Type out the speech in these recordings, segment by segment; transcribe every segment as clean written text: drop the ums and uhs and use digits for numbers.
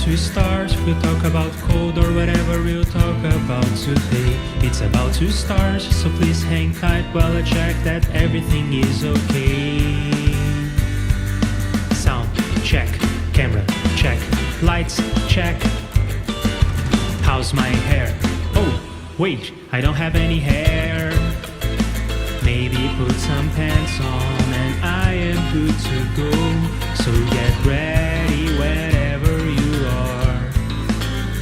to start. We'll talk about code or whatever we'll talk about today. It's about to start, so please hang tight while I check that everything is okay. Sound check, camera check, lights check. How's my hair? Oh, wait, I don't have any hair. Maybe put some pants on and I am good to go. So get ready wherever you are,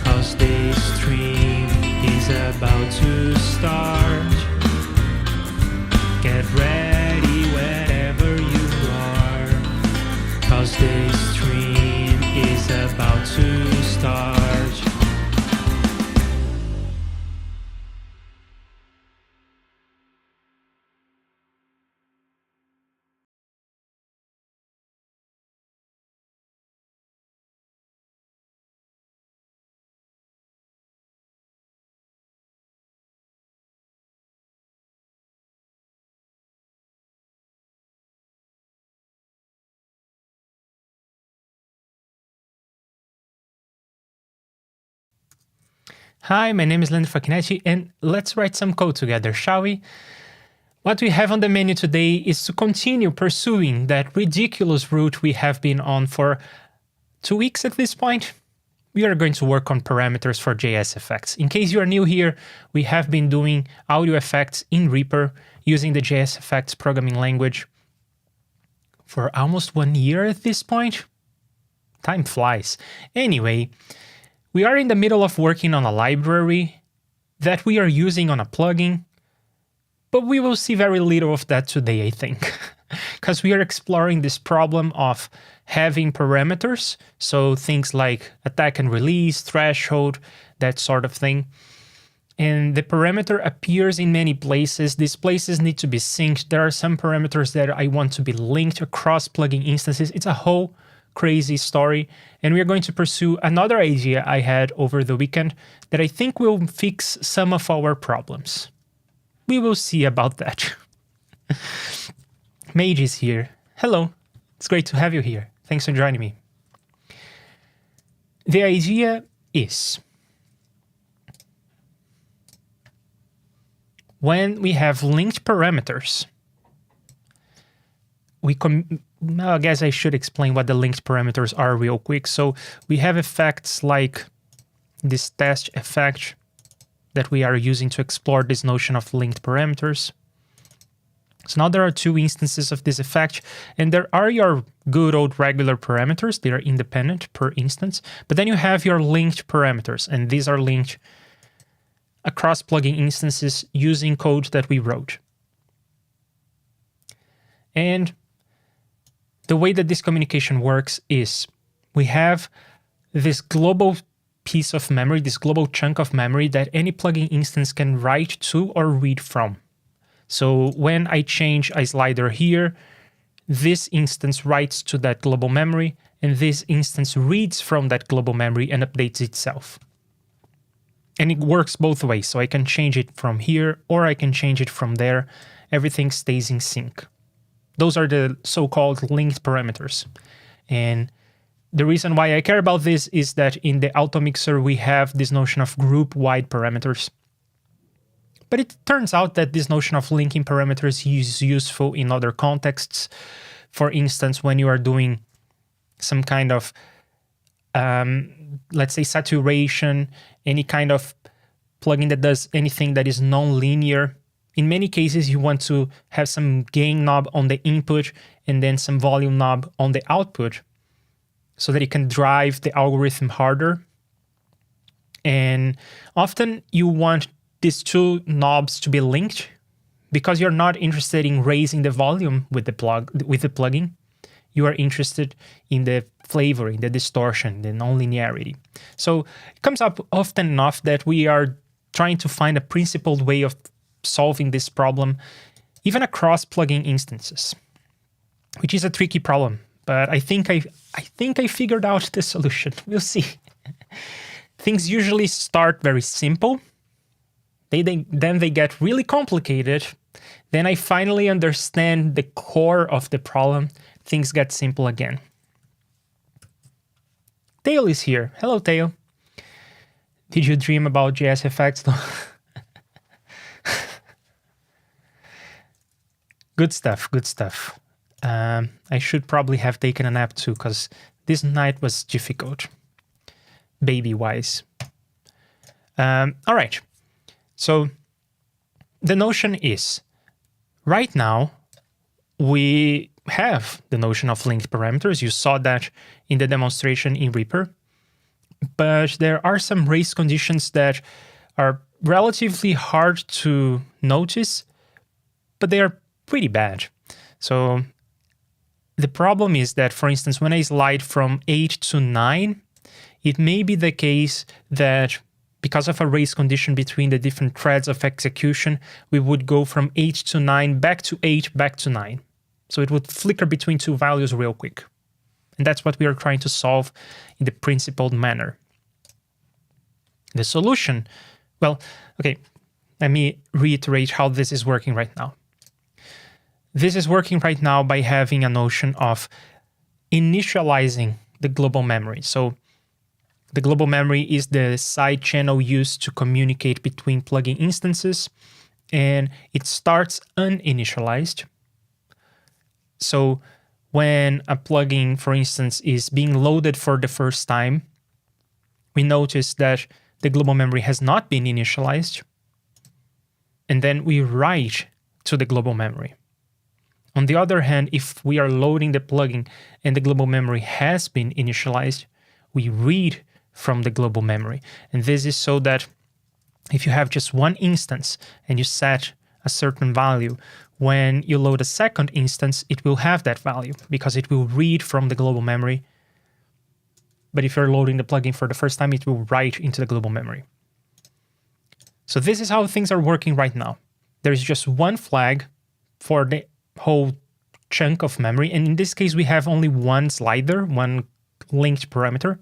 'cause this stream is about to start. Get ready wherever you are, 'cause this stream is about to start. Hi, my name is Leandro Facchinetti, and let's write some code together, shall we? What we have on the menu today is to continue pursuing that ridiculous route we have been on for 2 weeks at this point. We are going to work on parameters for JSFX. In case you are new here, we have been doing audio effects in REAPER using the JSFX programming language for almost 1 year at this point. Time flies. Anyway, we are in the middle of working on a library that we are using on a plugin, but we will see very little of that today, I think, because we are exploring this problem of having parameters, so things like attack and release, threshold, that sort of thing. And the parameter appears in many places. These places need to be synced. There are some parameters that I want to be linked across plugin instances. It's a whole crazy story, and we are going to pursue another idea I had over the weekend that I think will fix some of our problems. We will see about that. Mage is here. Hello, it's great to have you here. Thanks for joining me. The idea is, when we have linked parameters, I guess I should explain what the linked parameters are real quick. So we have effects like this test effect that we are using to explore this notion of linked parameters. So now there are 2 instances of this effect, and there are your good old regular parameters. They are independent per instance, but then you have your linked parameters, and these are linked across plugin instances using code that we wrote. And the way that this communication works is we have this global piece of memory, this global chunk of memory that any plugin instance can write to or read from. So when I change a slider here, this instance writes to that global memory, and this instance reads from that global memory and updates itself. And it works both ways, so I can change it from here or I can change it from there. Everything stays in sync. Those are the so-called linked parameters. And the reason why I care about this is that in the automixer, we have this notion of group-wide parameters. But it turns out that this notion of linking parameters is useful in other contexts. For instance, when you are doing some kind of, let's say, saturation, any kind of plugin that does anything that is non-linear. In many cases, you want to have some gain knob on the input and then some volume knob on the output so that it can drive the algorithm harder. And often you want these 2 knobs to be linked because you're not interested in raising the volume with the plugin. You are interested in the flavoring, the distortion, the non-linearity. So it comes up often enough that we are trying to find a principled way of solving this problem, even across plugin instances, which is a tricky problem. But I think I figured out the solution. We'll see. Things usually start very simple. Then they get really complicated. Then I finally understand the core of the problem. Things get simple again. Tail is here. Hello, Tail. Did you dream about JSFX? Good stuff, good stuff. I should probably have taken a nap too, because this night was difficult, baby-wise. All right, so the notion is, right now, we have the notion of linked parameters. You saw that in the demonstration in REAPER, but there are some race conditions that are relatively hard to notice, but they are pretty bad. So the problem is that, for instance, when I slide from 8 to 9, it may be the case that because of a race condition between the different threads of execution, we would go from 8 to 9, back to 8, back to 9. So it would flicker between two values real quick. And that's what we are trying to solve in the principled manner. The solution, well, okay, let me reiterate how this is working right now. This is working right now by having a notion of initializing the global memory. So the global memory is the side channel used to communicate between plugin instances, and it starts uninitialized. So when a plugin, for instance, is being loaded for the first time, we notice that the global memory has not been initialized, and then we write to the global memory. On the other hand, if we are loading the plugin and the global memory has been initialized, we read from the global memory. And this is so that if you have just one instance and you set a certain value, when you load a second instance, it will have that value because it will read from the global memory. But if you're loading the plugin for the first time, it will write into the global memory. So this is how things are working right now. There is just one flag for the whole chunk of memory. And in this case, we have only one slider, one linked parameter.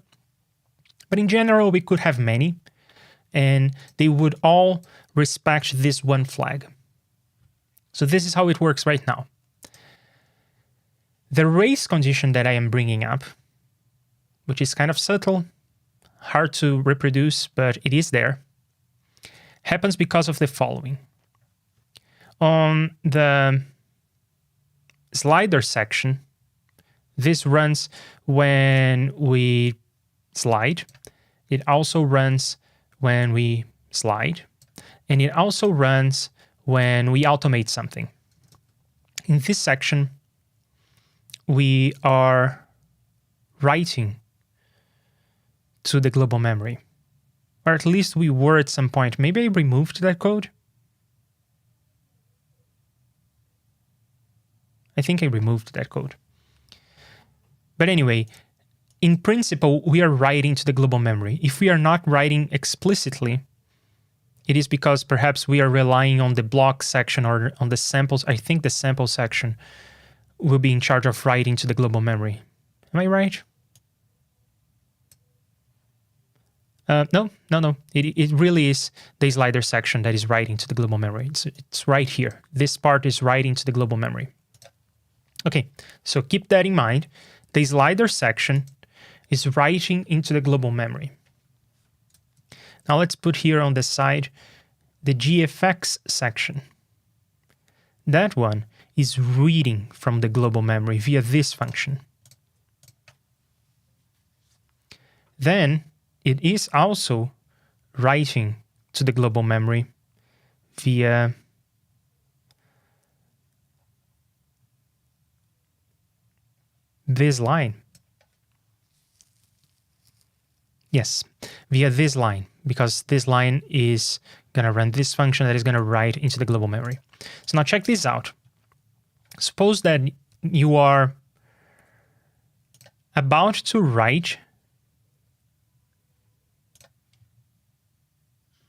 But in general, we could have many, and they would all respect this one flag. So this is how it works right now. The race condition that I am bringing up, which is kind of subtle, hard to reproduce, but it is there, happens because of the following. On the slider section, this runs when we slide. It also runs when we slide. And it also runs when we automate something. In this section, we are writing to the global memory. Or at least we were at some point. Maybe I removed that code. I think I removed that code. But anyway, in principle, we are writing to the global memory. If we are not writing explicitly, it is because perhaps we are relying on the block section or on the samples. I think the sample section will be in charge of writing to the global memory. Am I right? No. It really is the slider section that is writing to the global memory. It's right here. This part is writing to the global memory. Okay, so keep that in mind. The slider section is writing into the global memory. Now let's put here on the side the JSFX section. That one is reading from the global memory via this function. Then it is also writing to the global memory via this line. Yes, via this line, because this line is going to run this function that is going to write into the global memory. So now check this out. Suppose that you are about to write.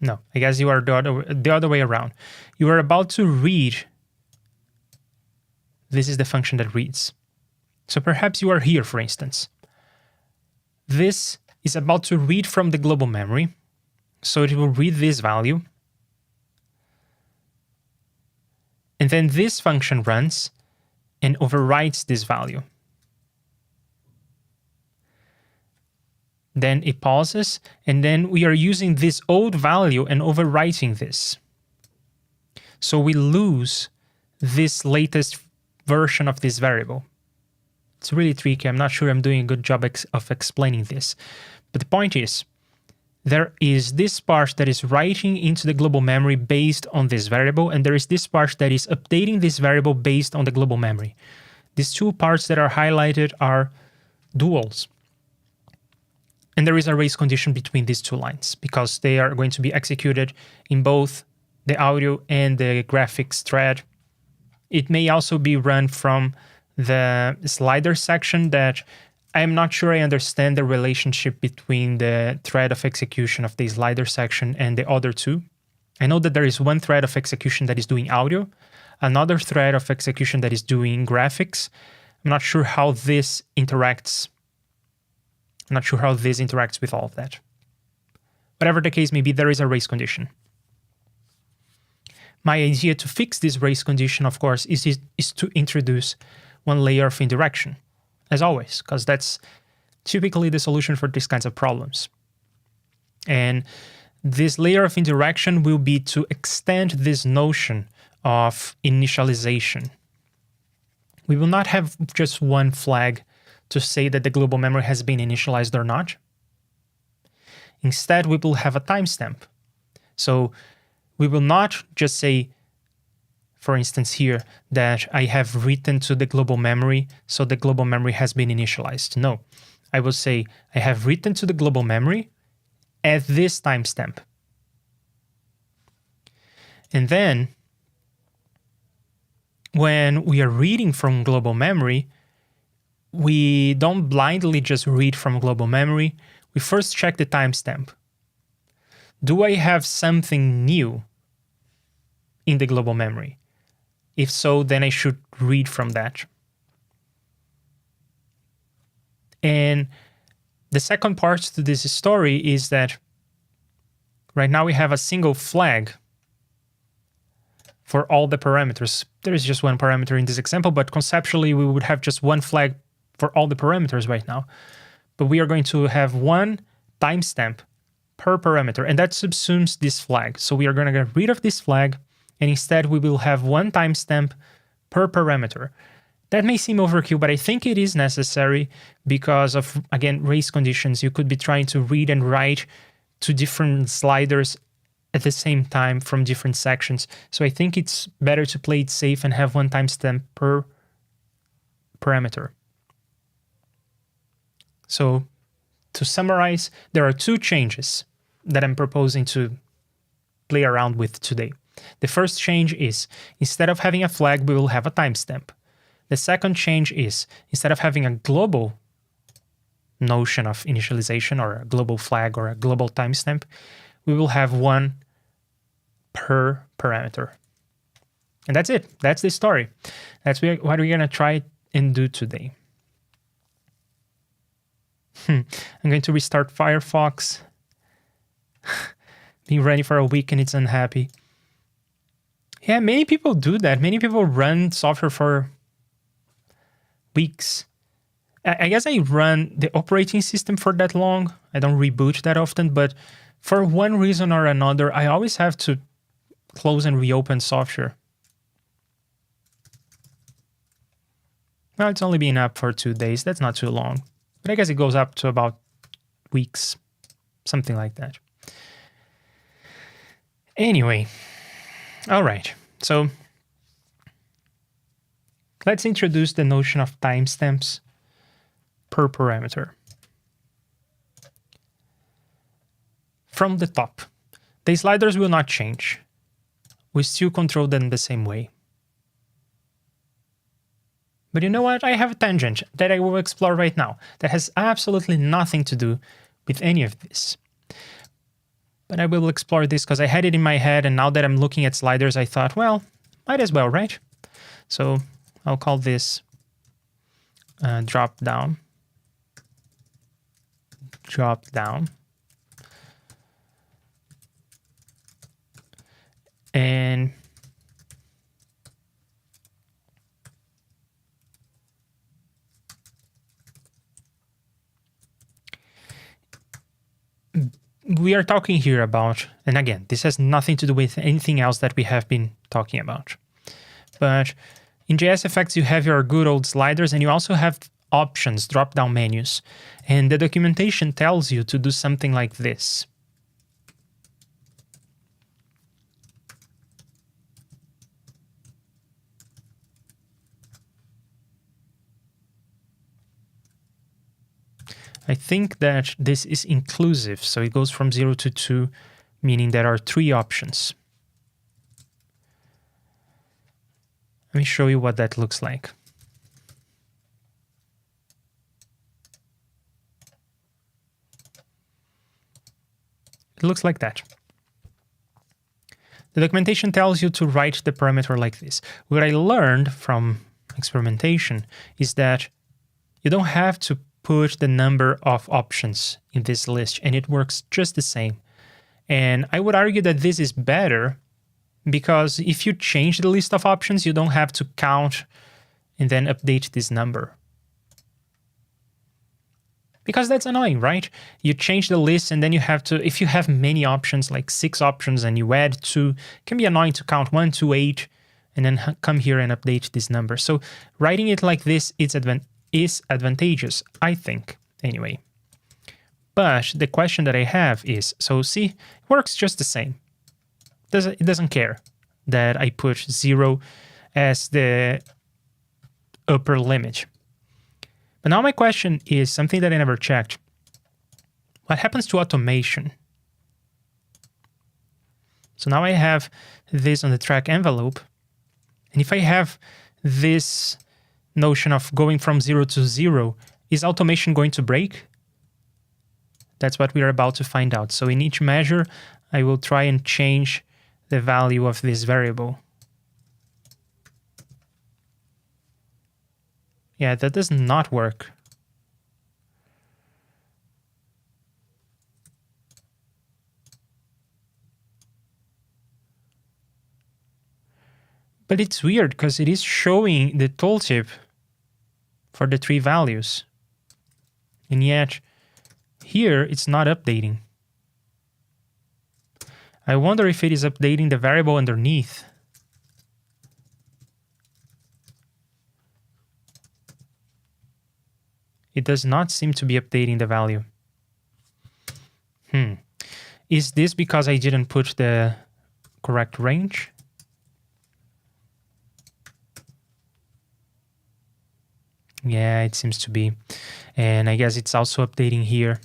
No, I guess you are the other way around. You are about to read. This is the function that reads. So perhaps you are here, for instance. This is about to read from the global memory. So it will read this value. And then this function runs and overwrites this value. then it pauses, and then we are using this old value and overwriting this. So we lose this latest version of this variable. It's really tricky. I'm not sure I'm doing a good job of explaining this. But the point is, there is this part that is writing into the global memory based on this variable, and there is this part that is updating this variable based on the global memory. These two parts that are highlighted are duals. And there is a race condition between these two lines because they are going to be executed in both the audio and the graphics thread. It may also be run from the slider section that I'm not sure I understand the relationship between the thread of execution of the slider section and the other two. I know that there is one thread of execution that is doing audio, another thread of execution that is doing graphics. I'm not sure how this interacts. I'm not sure how this interacts with all of that. Whatever the case may be, there is a race condition. My idea to fix this race condition, of course, is to introduce one layer of indirection, as always, because that's typically the solution for these kinds of problems. And this layer of indirection will be to extend this notion of initialization. We will not have just one flag to say that the global memory has been initialized or not. Instead, we will have a timestamp. So we will not just say, for instance here, that I have written to the global memory, so the global memory has been initialized. No, I will say I have written to the global memory at this timestamp. And then when we are reading from global memory, we don't blindly just read from global memory. We first check the timestamp. Do I have something new in the global memory? If so, then I should read from that. And the second part to this story is that right now we have a single flag for all the parameters. There is just one parameter in this example, but conceptually we would have just one flag for all the parameters right now. But we are going to have one timestamp per parameter, and that subsumes this flag. So we are going to get rid of this flag, and instead we will have one timestamp per parameter. That may seem overkill, but I think it is necessary because of, again, race conditions. You could be trying to read and write to different sliders at the same time from different sections. So I think it's better to play it safe and have one timestamp per parameter. So to summarize, there are two changes that I'm proposing to play around with today. The first change is, instead of having a flag, we will have a timestamp. The second change is, instead of having a global notion of initialization or a global flag or a global timestamp, we will have one per parameter. And that's it. That's the story. That's what we're going to try and do today. I'm going to restart Firefox. Been running for a week and it's unhappy. Yeah, many people do that. Many people run software for weeks. I guess I run the operating system for that long. I don't reboot that often, but for one reason or another, I always have to close and reopen software. Well, it's only been up for 2 days. That's not too long. But I guess it goes up to about weeks, something like that. Anyway, all right. So let's introduce the notion of timestamps per parameter. From the top, the sliders will not change. We still control them the same way. But you know what? I have a tangent that I will explore right now that has absolutely nothing to do with any of this. But I will explore this because I had it in my head, and now that I'm looking at sliders, I thought, well, might as well, right? So I'll call this drop down. Drop down. And we are talking here about, and again, this has nothing to do with anything else that we have been talking about. But in JSFX, you have your good old sliders, and you also have options, drop-down menus. And the documentation tells you to do something like this. I think that this is inclusive, so it goes from 0 to 2, meaning there are 3 options. Let me show you what that looks like. It looks like that. The documentation tells you to write the parameter like this. What I learned from experimentation is that you don't have to put the number of options in this list, and it works just the same. And I would argue that this is better because if you change the list of options, you don't have to count and then update this number. Because that's annoying, right? You change the list and then you have to, if you have many options, like 6 options, and you add 2, it can be annoying to count 1 to 8 and then come here and update this number. So writing it like this is advantageous, I think, anyway. But the question that I have is, so see, it works just the same. It doesn't care that I put 0 as the upper limit. But now my question is something that I never checked. What happens to automation? So now I have this on the track envelope. And if I have this notion of going from 0 to 0, is automation going to break? That's what we're about to find out. So in each measure, I will try and change the value of this variable. Yeah, that does not work. But it's weird because it is showing the tooltip for the 3 values. And yet here it's not updating. I wonder if it is updating the variable underneath. It does not seem to be updating the value. Is this because I didn't put the correct range? Yeah, it seems to be. And I guess it's also updating here.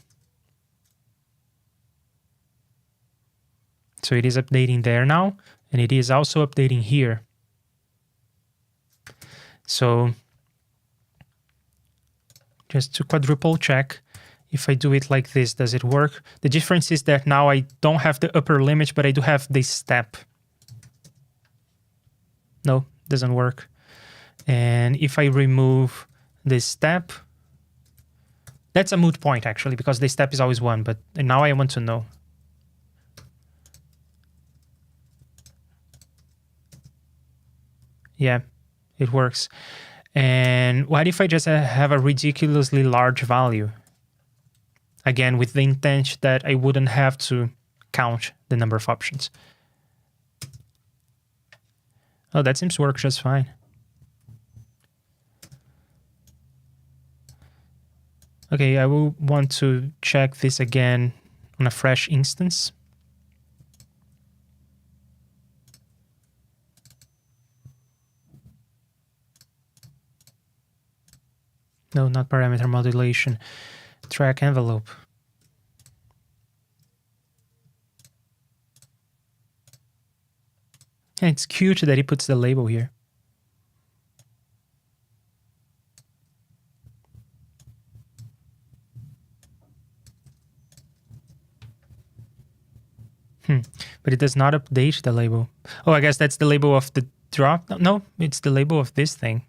So it is updating there now, and it is also updating here. So just to quadruple check, if I do it like this, does it work? The difference is that now I don't have the upper limit, but I do have this step. No, doesn't work. And if I remove this step, that's a moot point actually, because the step is always 1, but now I want to know. Yeah, it works. And what if I just have a ridiculously large value? Again, with the intent that I wouldn't have to count the number of options. Oh, that seems to work just fine. Okay, I will want to check this again on a fresh instance. No, not parameter modulation. Track envelope. And it's cute that he puts the label here. But it does not update the label. Oh, I guess that's the label of the drop. No, it's the label of this thing.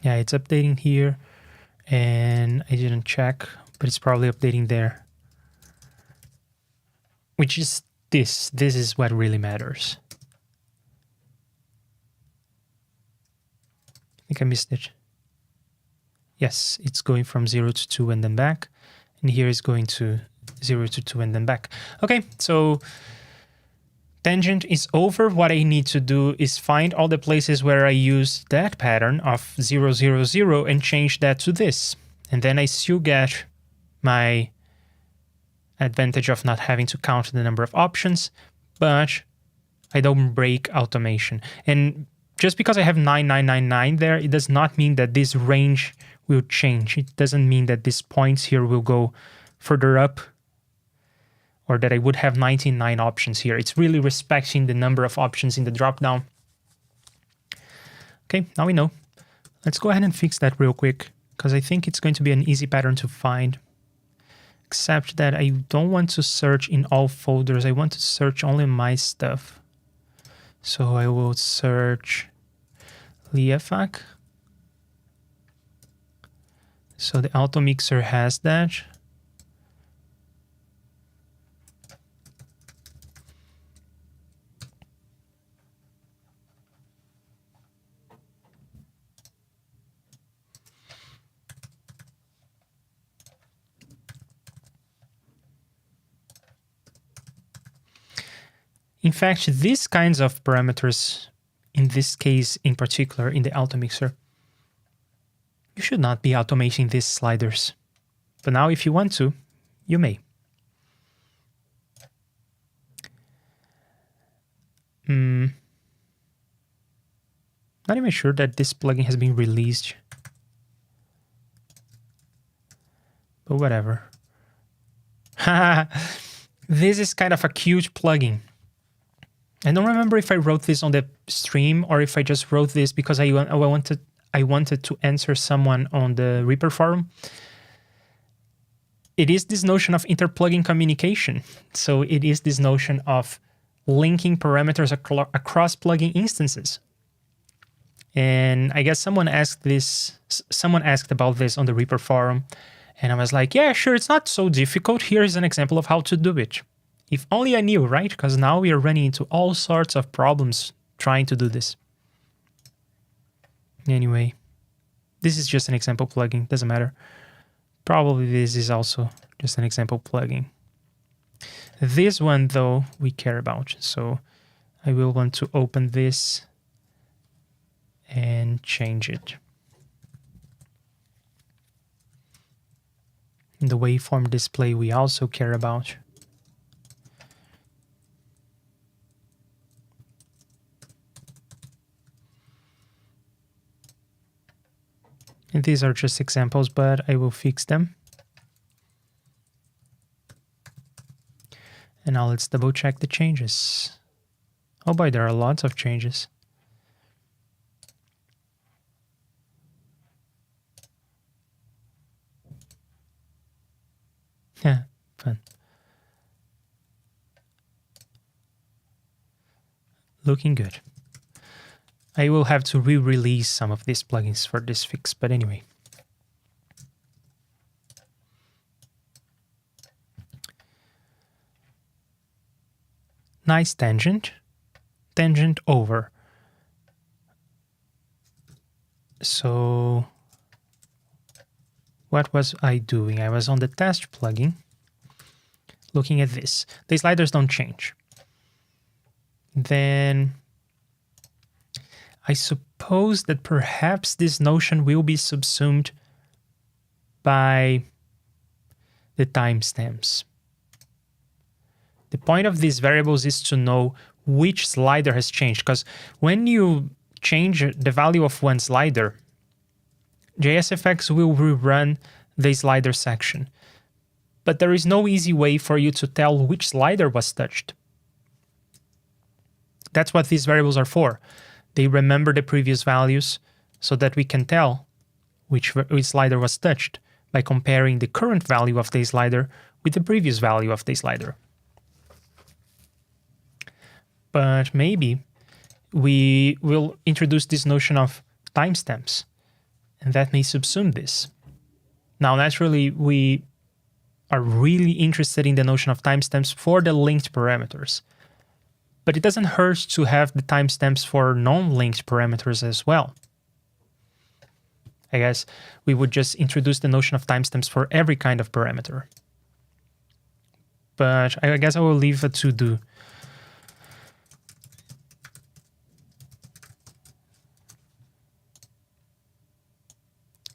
Yeah, it's updating here, and I didn't check, but it's probably updating there. Which is this. This is what really matters. I think I missed it. Yes, it's going from 0 to 2 and then back. And here is going to 0 to 2 and then back. Okay, so tangent is over. What I need to do is find all the places where I use that pattern of 0, 0, 0 and change that to this. And then I still get my advantage of not having to count the number of options, but I don't break automation. And just because I have 9999 there, it does not mean that this range will change. It doesn't mean that these points here will go further up or that I would have 99 options here. It's really respecting the number of options in the dropdown. Okay, now we know. Let's go ahead and fix that real quick because I think it's going to be an easy pattern to find. Except that I don't want to search in all folders. I want to search only my stuff. So I will search JSFX. So the auto mixer has that. In fact, these kinds of parameters, in this case in particular, in the auto mixer, you should not be automating these sliders. But now if you want to, you may. Not even sure that this plugin has been released. But whatever. This is kind of a cute plugin. I don't remember if I wrote this on the stream or if I just wrote this because I wanted to answer someone on the REAPER forum. It is this notion of interplugin communication. So it is this notion of linking parameters across plugin instances. And I guess someone asked about this on the REAPER forum. And I was like, yeah, sure, it's not so difficult. Here's an example of how to do it. If only I knew, right? Because now we are running into all sorts of problems trying to do this. Anyway, this is just an example plugin, doesn't matter. Probably this is also just an example plugin. This one, though, we care about. So I will want to open this and change it. The waveform display we also care about. And these are just examples, but I will fix them. And now let's double check the changes. Oh boy, there are lots of changes. Yeah, fun. Looking good. I will have to re-release some of these plugins for this fix, but anyway. Nice tangent. Tangent over. So what was I doing? I was on the test plugin looking at this. The sliders don't change. Then I suppose that perhaps this notion will be subsumed by the timestamps. The point of these variables is to know which slider has changed, because when you change the value of one slider, JSFX will rerun the slider section. But there is no easy way for you to tell which slider was touched. That's what these variables are for. They remember the previous values so that we can tell which slider was touched by comparing the current value of the slider with the previous value of the slider. But maybe we will introduce this notion of timestamps, and that may subsume this. Now, naturally, we are really interested in the notion of timestamps for the linked parameters. But it doesn't hurt to have the timestamps for non-linked parameters as well. I guess we would just introduce the notion of timestamps for every kind of parameter. But I guess I will leave a to-do.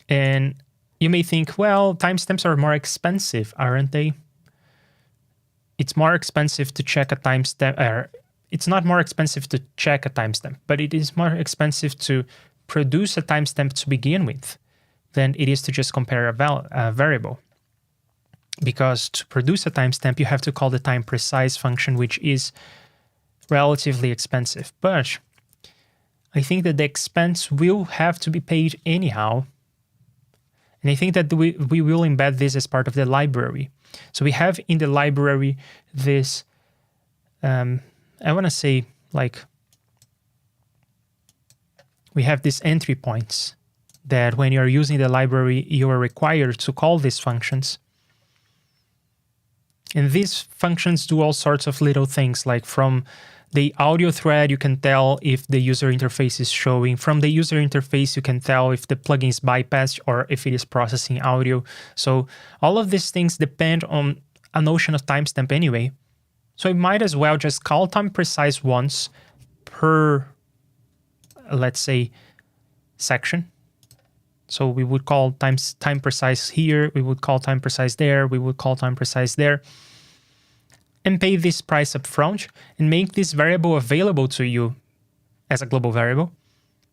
And you may think, well, timestamps are more expensive, aren't they? It's more expensive to check a timestamp. It's not more expensive to check a timestamp, but it is more expensive to produce a timestamp to begin with than it is to just compare a variable. Because to produce a timestamp, you have to call the time precise function, which is relatively expensive. But I think that the expense will have to be paid anyhow. And I think that we will embed this as part of the library. So we have in the library this, I want to say, like, we have these entry points that when you're using the library, you are required to call these functions. And these functions do all sorts of little things, like from the audio thread, you can tell if the user interface is showing. From the user interface, you can tell if the plugin is bypassed or if it is processing audio. So all of these things depend on a notion of timestamp anyway. So I might as well just call time precise once per, let's say, section. So we would call time precise here, we would call time precise there, we would call time precise there, and pay this price up front and make this variable available to you as a global variable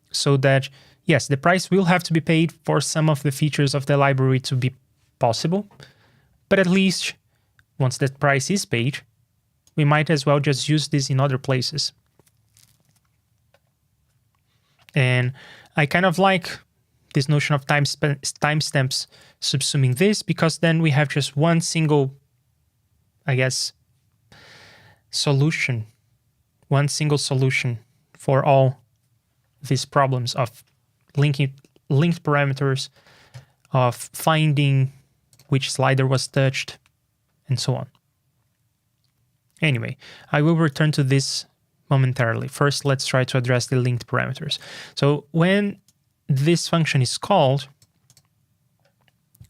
so that, yes, the price will have to be paid for some of the features of the library to be possible, but at least once that price is paid, we might as well just use this in other places. And I kind of like this notion of timestamps subsuming this, because then we have just one single, I guess, solution, one single solution for all these problems of linked parameters, of finding which slider was touched, and so on. Anyway, I will return to this momentarily. First, let's try to address the linked parameters. So when this function is called,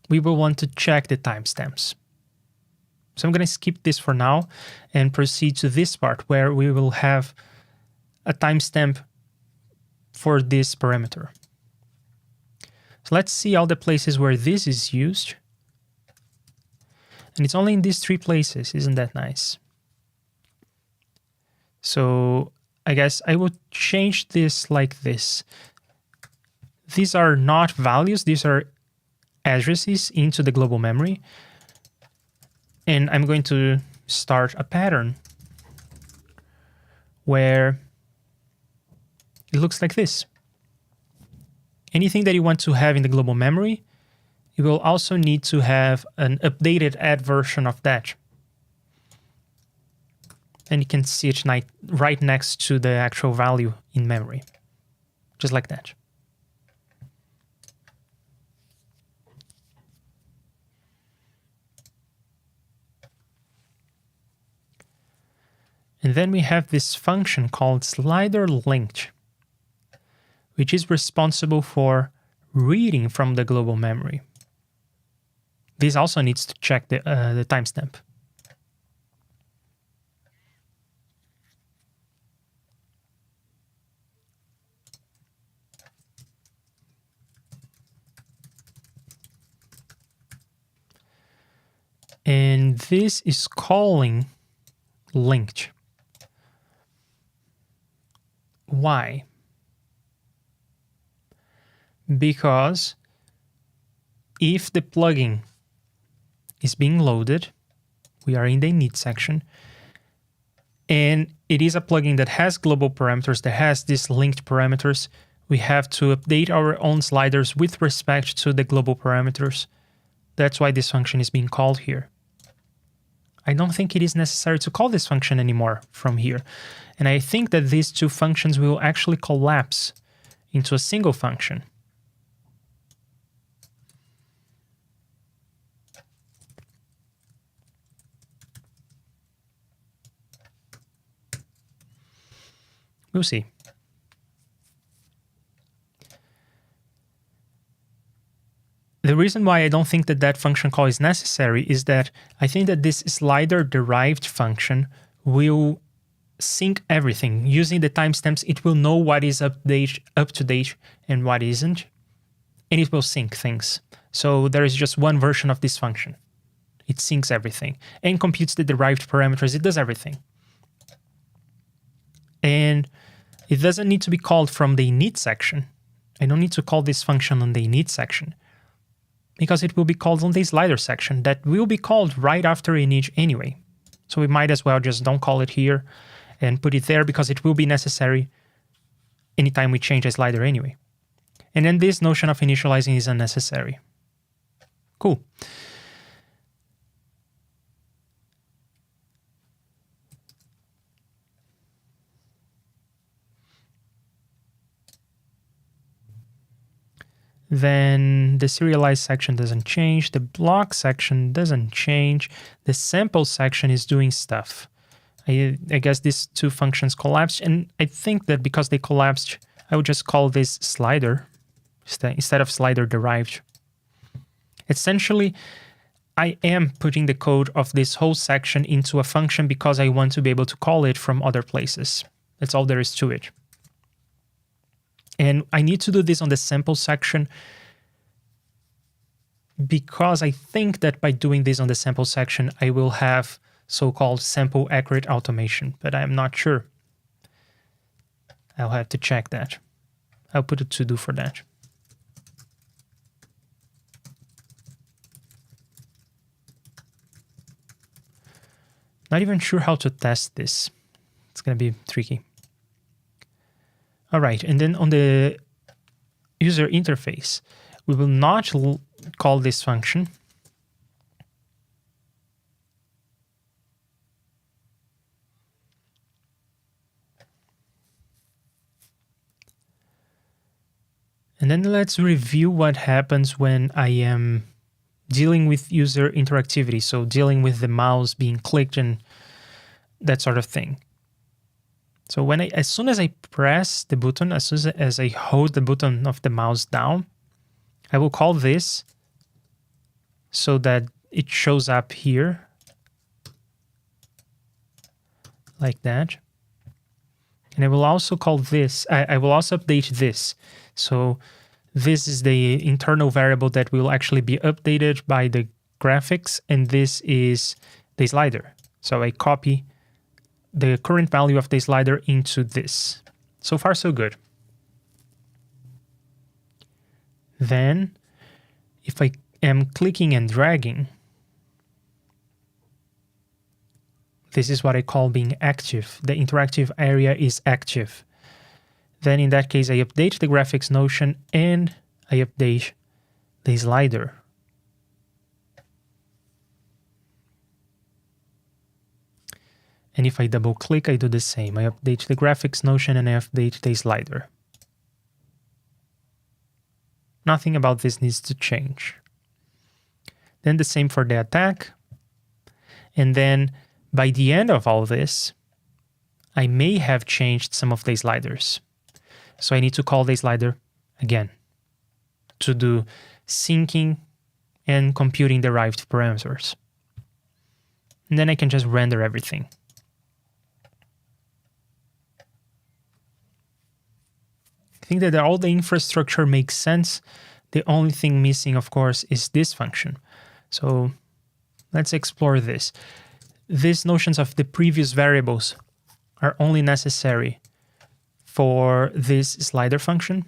we will want to check the timestamps. So I'm going to skip this for now and proceed to this part where we will have a timestamp for this parameter. So let's see all the places where this is used. And it's only in these 3 places. Isn't that nice? So I guess I would change this like this. These are not values, these are addresses into the global memory. And I'm going to start a pattern where it looks like this. Anything that you want to have in the global memory, you will also need to have an updated add version of that. And you can see it right next to the actual value in memory, just like that. And then we have this function called slider linked, which is responsible for reading from the global memory. This also needs to check the timestamp. And this is calling linked. Why? Because if the plugin is being loaded, we are in the init section, and it is a plugin that has global parameters, that has these linked parameters, we have to update our own sliders with respect to the global parameters. That's why this function is being called here. I don't think it is necessary to call this function anymore from here. And I think that these 2 functions will actually collapse into a single function. We'll see. the reason why I don't think that that function call is necessary is that I think that this slider derived function will sync everything. Using the timestamps, it will know what is up to date and what isn't, and it will sync things. So there is just one version of this function. It syncs everything and computes the derived parameters. It does everything. And it doesn't need to be called from the init section. I don't need to call this function on the init section because it will be called on the slider section that will be called right after init anyway. So we might as well just don't call it here and put it there because it will be necessary anytime we change a slider anyway. And then this notion of initializing is unnecessary. Cool. Then the serialized section doesn't change. The block section doesn't change. The sample section is doing stuff. I guess these two functions collapsed. And I think that because they collapsed, I would just call this slider instead of slider derived. Essentially, I am putting the code of this whole section into a function because I want to be able to call it from other places. That's all there is to it. And I need to do this on the sample section because I think that by doing this on the sample section, I will have so-called sample accurate automation, but I'm not sure. I'll have to check that. I'll put a to-do for that. Not even sure how to test this. It's going to be tricky. All right, and then on the user interface, we will not call this function. And then let's review what happens when I am dealing with user interactivity, so dealing with the mouse being clicked and that sort of thing. So when as soon as I press the button, as soon as I hold the button of the mouse down, I will call this so that it shows up here like that. And I will also call this, I will also update this. So this is the internal variable that will actually be updated by the graphics, and this is the slider. So I copy the current value of the slider into this. So far, so good. Then, if I am clicking and dragging, this is what I call being active. The interactive area is active. Then in that case, I update the graphics notion and I update the slider. And if I double click, I do the same. I update the graphics notion and I update the slider. Nothing about this needs to change. Then the same for the attack. And then by the end of all this, I may have changed some of the sliders. So I need to call the slider again to do syncing and computing derived parameters. And then I can just render everything. I think that all the infrastructure makes sense. The only thing missing, of course, is this function. So let's explore this. These notions of the previous variables are only necessary for this slider function.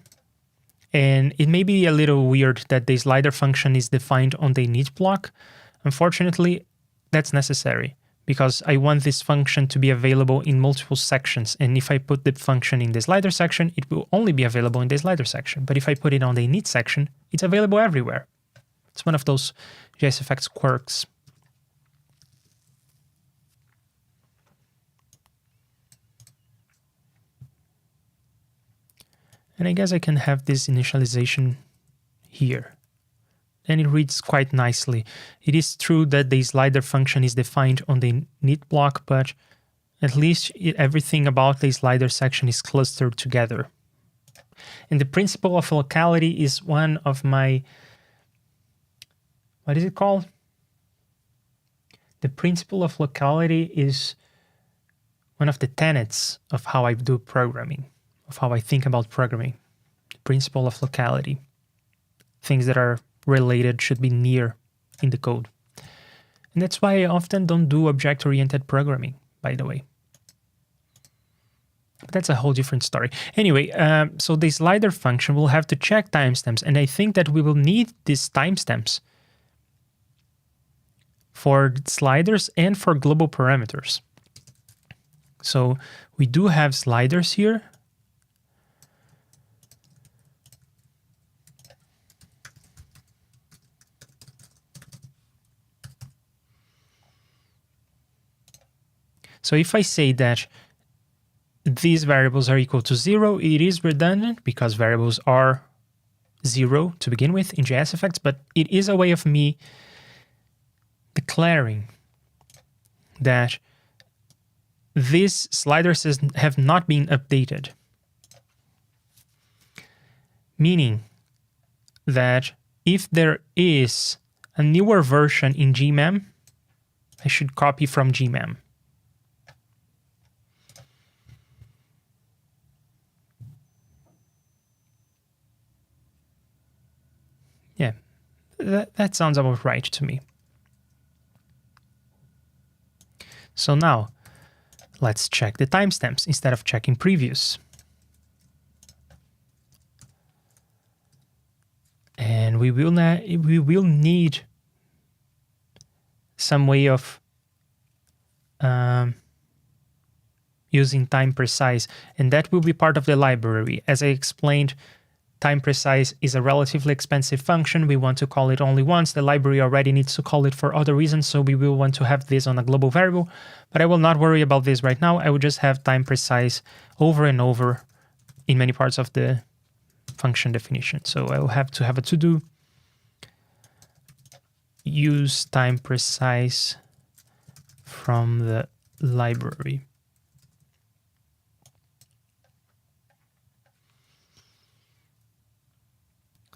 And it may be a little weird that the slider function is defined on the init block. Unfortunately, that's necessary because I want this function to be available in multiple sections. And if I put the function in the slider section, it will only be available in the slider section. But if I put it on the init section, it's available everywhere. It's one of those JSFX quirks. And I guess I can have this initialization here. And it reads quite nicely. It is true that the slider function is defined on the init block, but at least everything about the slider section is clustered together. And the principle of locality is one of my what is it called? The principle of locality is one of the tenets of how I do programming, of how I think about programming. The principle of locality. Things that are related should be near in the code. And that's why I often don't do object-oriented programming, by the way. But that's a whole different story. Anyway, so the slider function will have to check timestamps, and I think that we will need these timestamps for sliders and for global parameters. So we do have sliders here. So if I say that these variables are equal to 0, it is redundant because variables are 0 to begin with in JSFX, but it is a way of me declaring that these sliders have not been updated. Meaning that if there is a newer version in gmem, I should copy from gmem. Yeah, that sounds about right to me. So now, let's check the timestamps instead of checking previews. And we will need some way of using time precise, and that will be part of the library. As I explained, time precise is a relatively expensive function. We want to call it only once. The library already needs to call it for other reasons, so we will want to have this on a global variable. But I will not worry about this right now. I will just have time precise over and over in many parts of the function definition. So I will have to have a to-do use time precise from the library.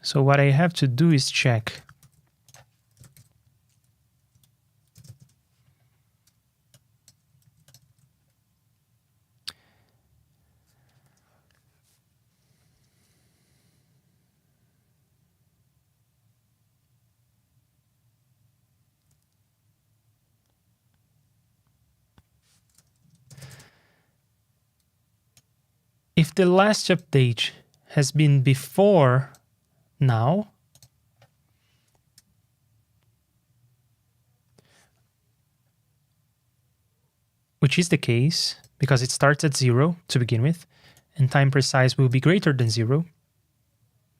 So what I have to do is check if the last update has been before now, which is the case because it starts at 0 to begin with, and time precise will be greater than 0.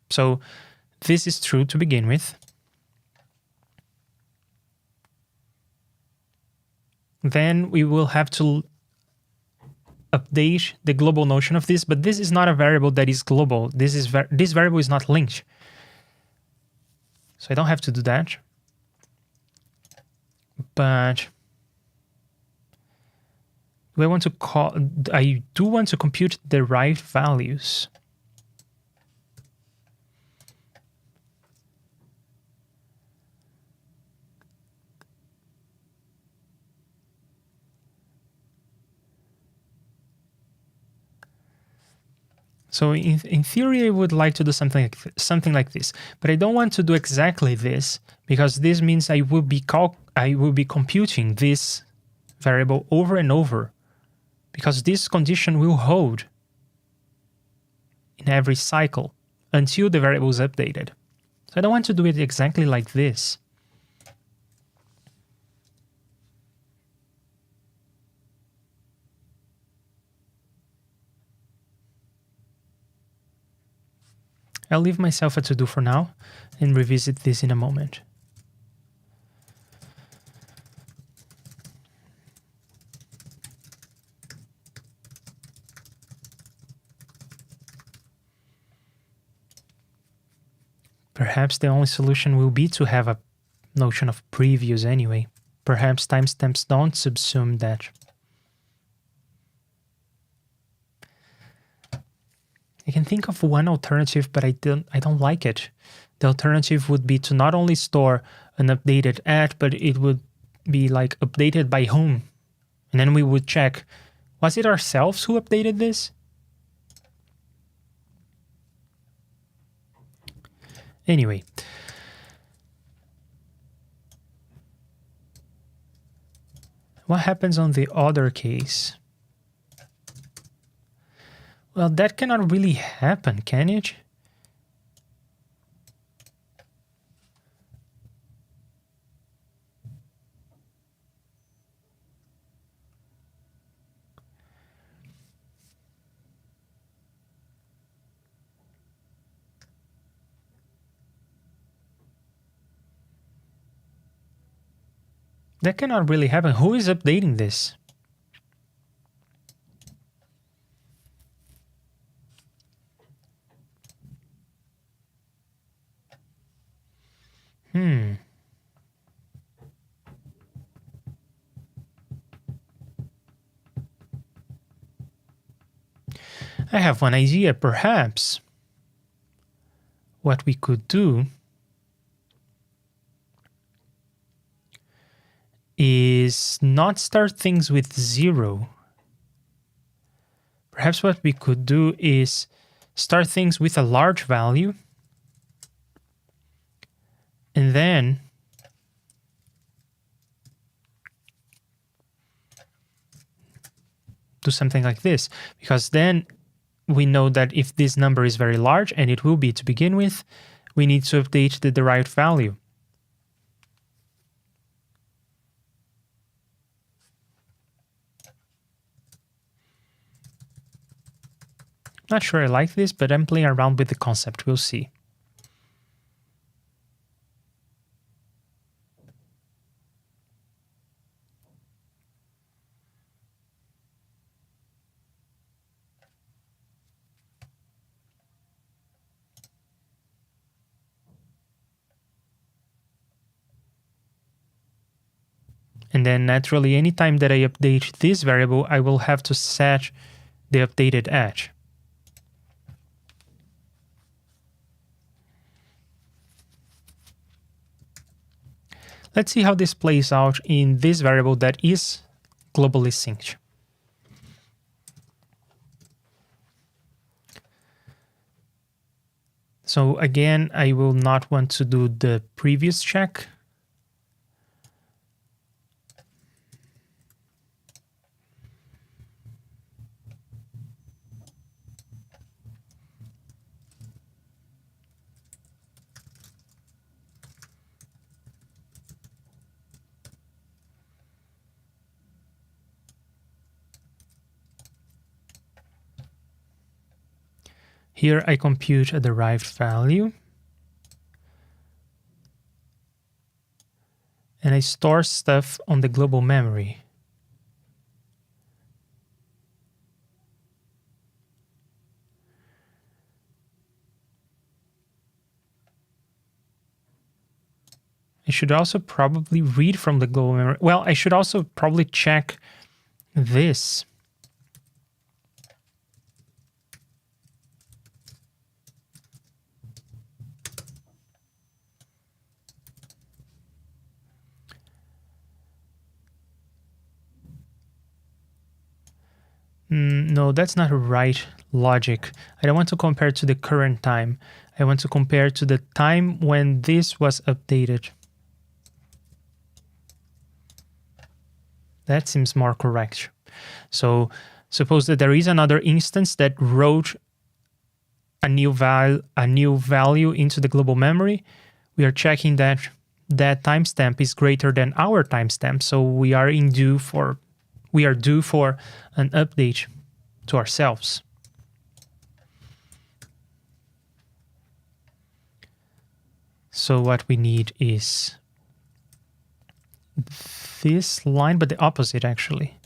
So this is true to begin with. Then we will have to update the global notion of this, but this is not a variable that is global. This variable is not linked. So I don't have to do that. But I do want to compute derived values. So in theory, I would like to do something like this, but I don't want to do exactly this because this means I will be computing this variable over and over, because this condition will hold in every cycle until the variable is updated. So I don't want to do it exactly like this. I'll leave myself a to-do for now and revisit this in a moment. Perhaps the only solution will be to have a notion of previews anyway. Perhaps timestamps don't subsume that. I can think of one alternative, but I don't like it. The alternative would be to not only store an updated at, but it would be like updated by whom. And then we would check, was it ourselves who updated this? Anyway. What happens on the other case? Well, that cannot really happen, can it? That cannot really happen. Who is updating this? I have one idea, perhaps. What we could do is not start things with 0. Perhaps what we could do is start things with a large value and then do something like this, because then we know that if this number is very large, and it will be to begin with, we need to update the derived value. Not sure I like this, but I'm playing around with the concept. We'll see. And then naturally, anytime that I update this variable, I will have to set the updated at. Let's see how this plays out in this variable that is globally synced. So again, I will not want to do the previous check. Here I compute a derived value. And I store stuff on the global memory. I should also probably read from the global memory. Well, I should also probably check this. No, that's not right logic. I don't want to compare to the current time. I want to compare to the time when this was updated. That seems more correct. So suppose that there is another instance that wrote a new value into the global memory. We are checking that that timestamp is greater than our timestamp, so we are due for an update to ourselves. So what we need is this line, but the opposite actually.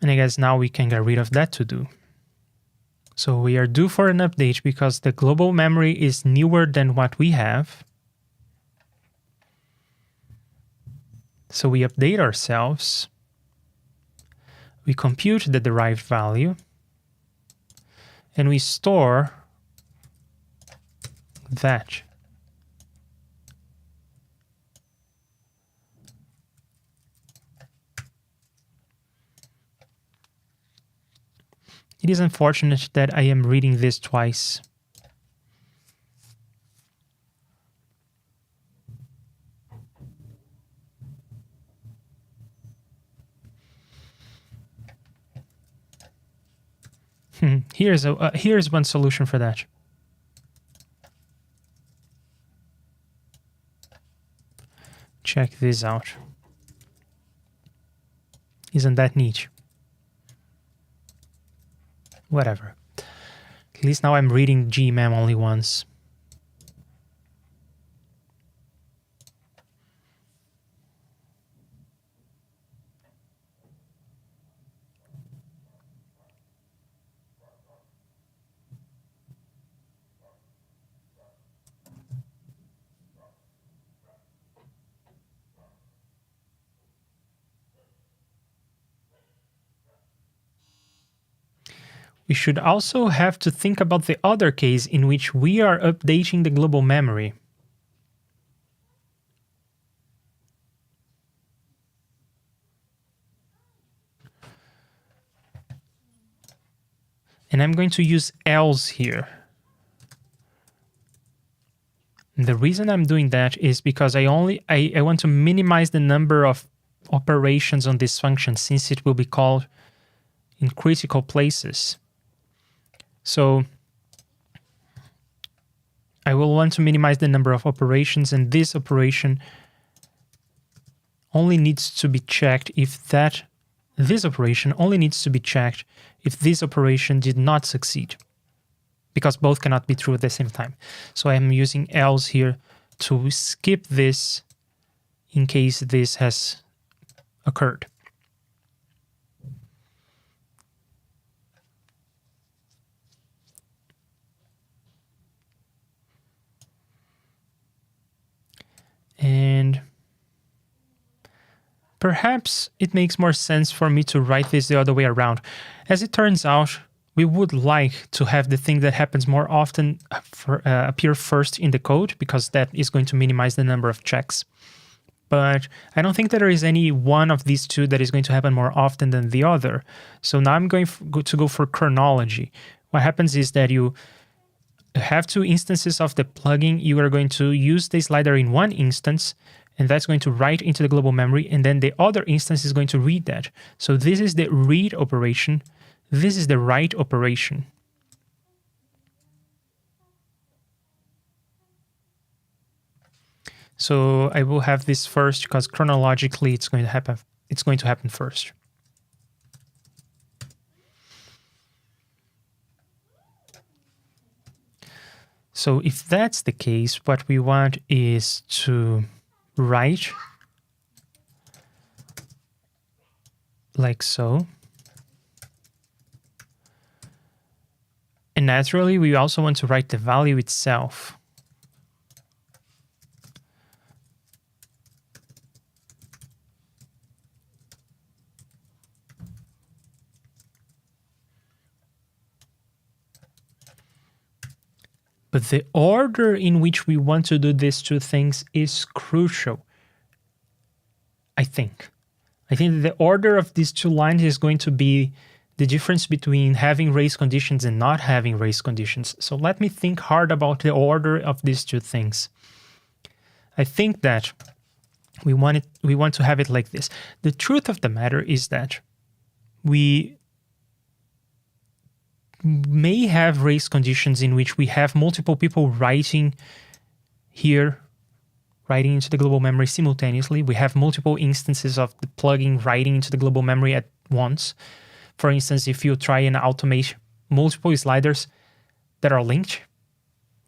And I guess now we can get rid of that to do. So we are due for an update because the global memory is newer than what we have. So we update ourselves. We compute the derived value. and we store that. It is unfortunate that I am reading this twice. Here's one solution for that. Check this out. Isn't that neat? Whatever. At least now I'm reading gmem only once. We should also have to think about the other case in which we are updating the global memory. And I'm going to use else here. And the reason I'm doing that is because I want to minimize the number of operations on this function since it will be called in critical places. So I will want to minimize the number of operations, and this operation only needs to be checked if this operation only needs to be checked if this operation did not succeed, because both cannot be true at the same time. So I am using else here to skip this in case this has occurred. And perhaps it makes more sense for me to write this the other way around. As it turns out, we would like to have the thing that happens more often appear first in the code, because that is going to minimize the number of checks. But I don't think that there is any one of these two that is going to happen more often than the other. So now I'm going to go for chronology. What happens is that you have two instances of the plugin. You are going to use the slider in one instance, and that's going to write into the global memory, and then the other instance is going to read that. So this is the read operation. This is the write operation. So I will have this first because chronologically it's going to happen. It's going to happen first. So if that's the case, what we want is to write like so. And naturally, we also want to write the value itself. But the order in which we want to do these two things is crucial, I think. I think the order of these two lines is going to be the difference between having race conditions and not having race conditions. So let me think hard about the order of these two things. I think that we want to have it like this. The truth of the matter is that we may have race conditions in which we have multiple people writing here, writing into the global memory simultaneously. We have multiple instances of the plugin writing into the global memory at once. For instance, if you try and automate multiple sliders that are linked,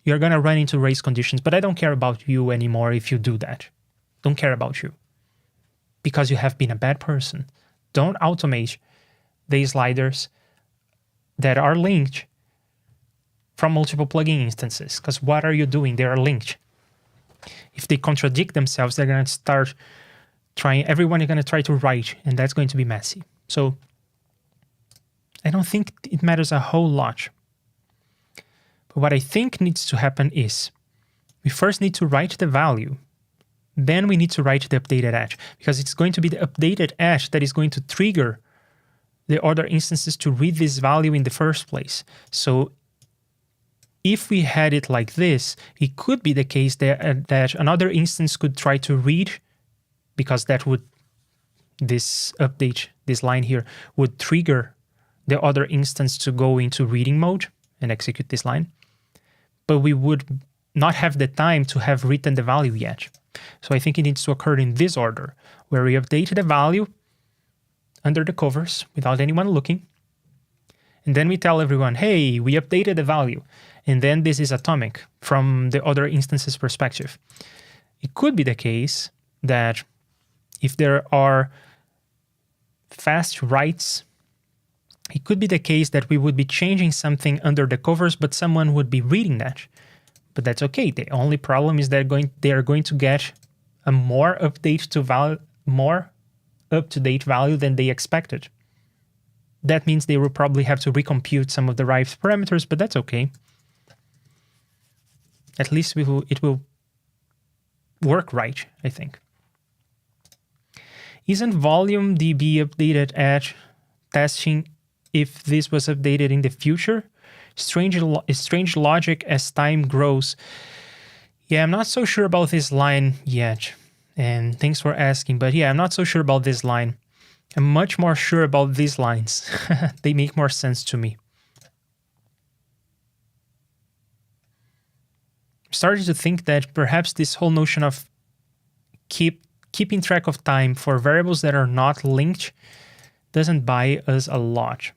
you're going to run into race conditions. But I don't care about you anymore if you do that. Don't care about you. Because you have been a bad person. Don't automate the sliders that are linked from multiple plugin instances. Because what are you doing? They are linked. If they contradict themselves, they're going to start trying, everyone is going to try to write, and that's going to be messy. So I don't think it matters a whole lot. what I think needs to happen is we first need to write the value. Then we need to write the updated edge, because it's going to be the updated edge that is going to trigger the other instances to read this value in the first place. So if we had it like this, it could be the case that another instance could try to read, because this update, this line here, would trigger the other instance to go into reading mode and execute this line. But we would not have the time to have written the value yet. So I think it needs to occur in this order, where we update the value under the covers without anyone looking. And then we tell everyone, hey, we updated the value. And then this is atomic from the other instance's perspective. It could be the case that if there are fast writes, it could be the case that we would be changing something under the covers, but someone would be reading that. But that's okay. The only problem is they are going to get a more up-to-date value than they expected. That means they will probably have to recompute some of the derived parameters, but that's okay. At least it will work right, I think. Isn't volume DB updated edge testing if this was updated in the future? Strange logic as time grows. Yeah, I'm not so sure about this line yet. And thanks for asking. But yeah, I'm not so sure about this line. I'm much more sure about these lines. They make more sense to me. I'm starting to think that perhaps this whole notion of keeping track of time for variables that are not linked doesn't buy us a lot.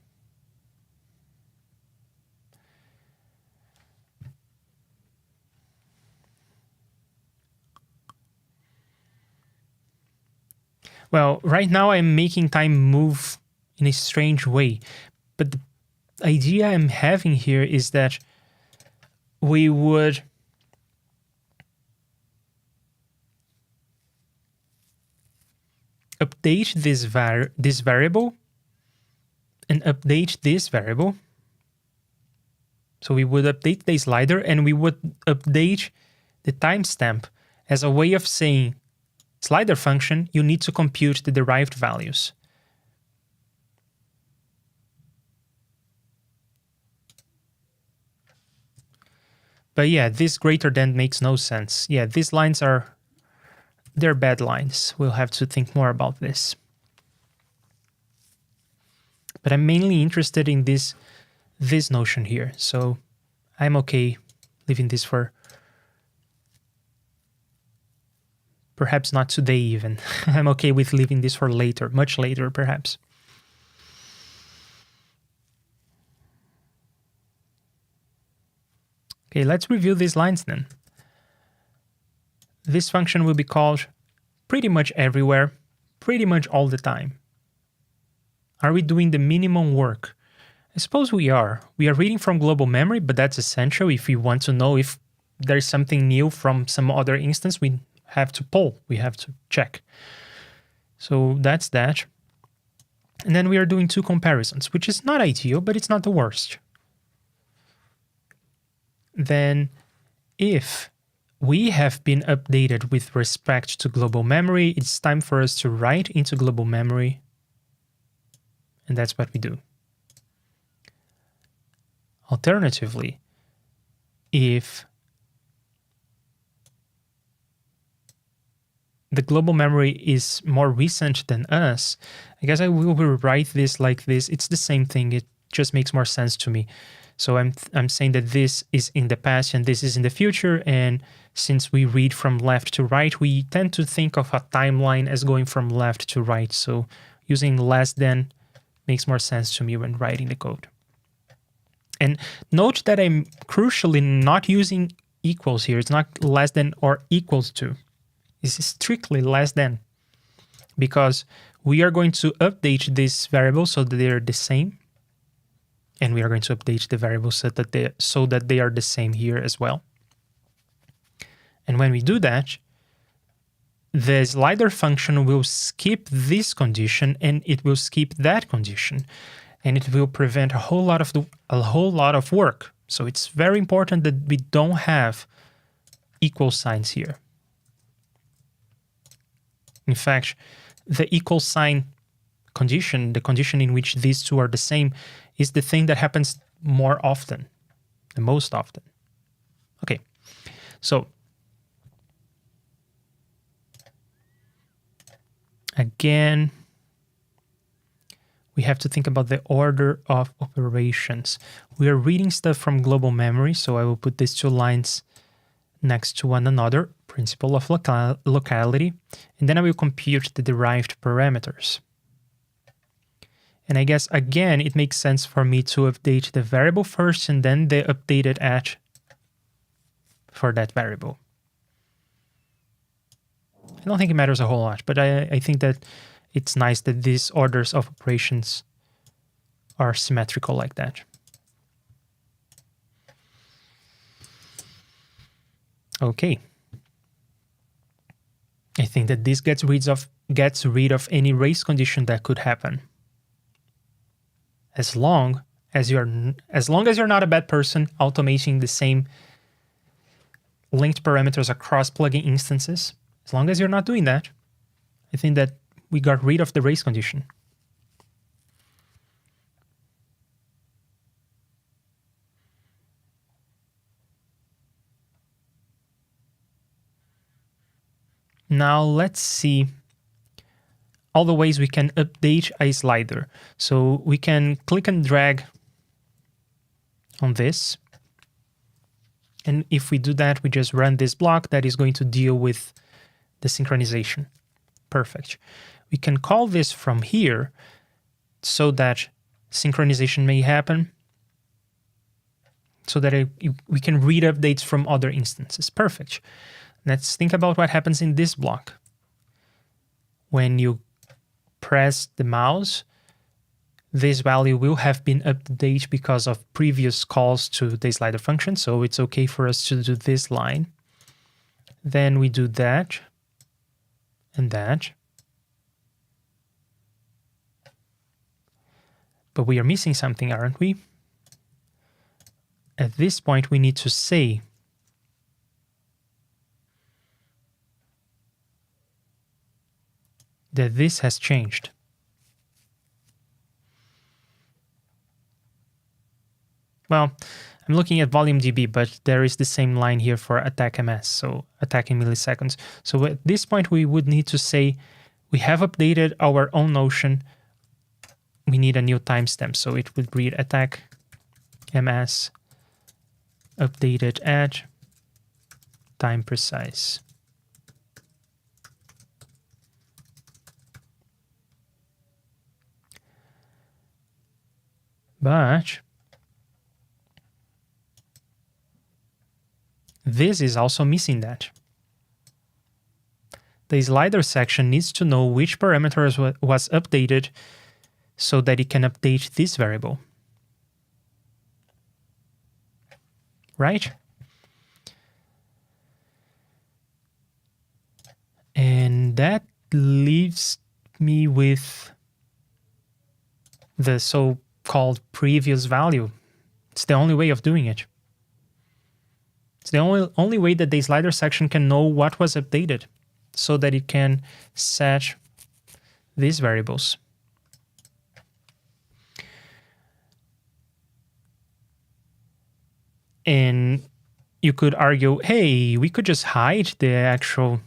Well, right now I'm making time move in a strange way, but the idea I'm having here is that we would update this variable and update this variable. So we would update the slider and we would update the timestamp as a way of saying, slider function, you need to compute the derived values. But yeah, this greater than makes no sense. Yeah, these lines they're bad lines. We'll have to think more about this. But I'm mainly interested in this notion here. So I'm okay leaving this for perhaps not today even. I'm okay with leaving this for later, much later perhaps. Okay, let's review these lines then. This function will be called pretty much everywhere, pretty much all the time. Are we doing the minimum work? I suppose we are. We are reading from global memory, but that's essential. If we want to know if there's something new from some other instance, we have to poll, we have to check. So that's that. And then we are doing two comparisons, which is not ideal, but it's not the worst. Then if we have been updated with respect to global memory, it's time for us to write into global memory. And that's what we do. Alternatively, if the global memory is more recent than us, I guess I will rewrite this like this. It's the same thing. It just makes more sense to me. So I'm saying that this is in the past and this is in the future. And since we read from left to right, we tend to think of a timeline as going from left to right. So using less than makes more sense to me when writing the code. And note that I'm crucially not using equals here. It's not less than or equals to. It's strictly less than, because we are going to update this variable so that they are the same. And we are going to update the variables so that they are the same here as well. And when we do that, the slider function will skip this condition and it will skip that condition. And it will prevent a whole lot of work. So it's very important that we don't have equal signs here. In fact, the equal sign condition, the condition in which these two are the same, is the thing that happens more often, the most often. Okay, so again, we have to think about the order of operations. We are reading stuff from global memory, so I will put these two lines next to one another, principle of locality, and then I will compute the derived parameters. And I guess, again, it makes sense for me to update the variable first and then the updated at for that variable. I don't think it matters a whole lot, but I think that it's nice that these orders of operations are symmetrical like that. Okay. I think that this gets rid of any race condition that could happen. As long as you're not a bad person automating the same linked parameters across plugin instances, as long as you're not doing that, I think that we got rid of the race condition. Now let's see all the ways we can update a slider. So we can click and drag on this. And if we do that, we just run this block that is going to deal with the synchronization. Perfect. We can call this from here so that synchronization may happen, so that we can read updates from other instances. Perfect. Let's think about what happens in this block. When you press the mouse, this value will have been updated because of previous calls to the slider function, so it's okay for us to do this line. Then we do that and that. But we are missing something, aren't we? At this point, we need to say that this has changed. Well, I'm looking at volume.db, but there is the same line here for attack ms, so attack in milliseconds. So at this point, we would need to say we have updated our own notion. We need a new timestamp, so it would read attack ms updated at time precise. But this is also missing that. The slider section needs to know which parameters was updated so that it can update this variable. Right? And that leaves me with the so-called previous value. It's the only way of doing it. It's the only way that the slider section can know what was updated so that it can set these variables. And you could argue, hey, we could just hide the actual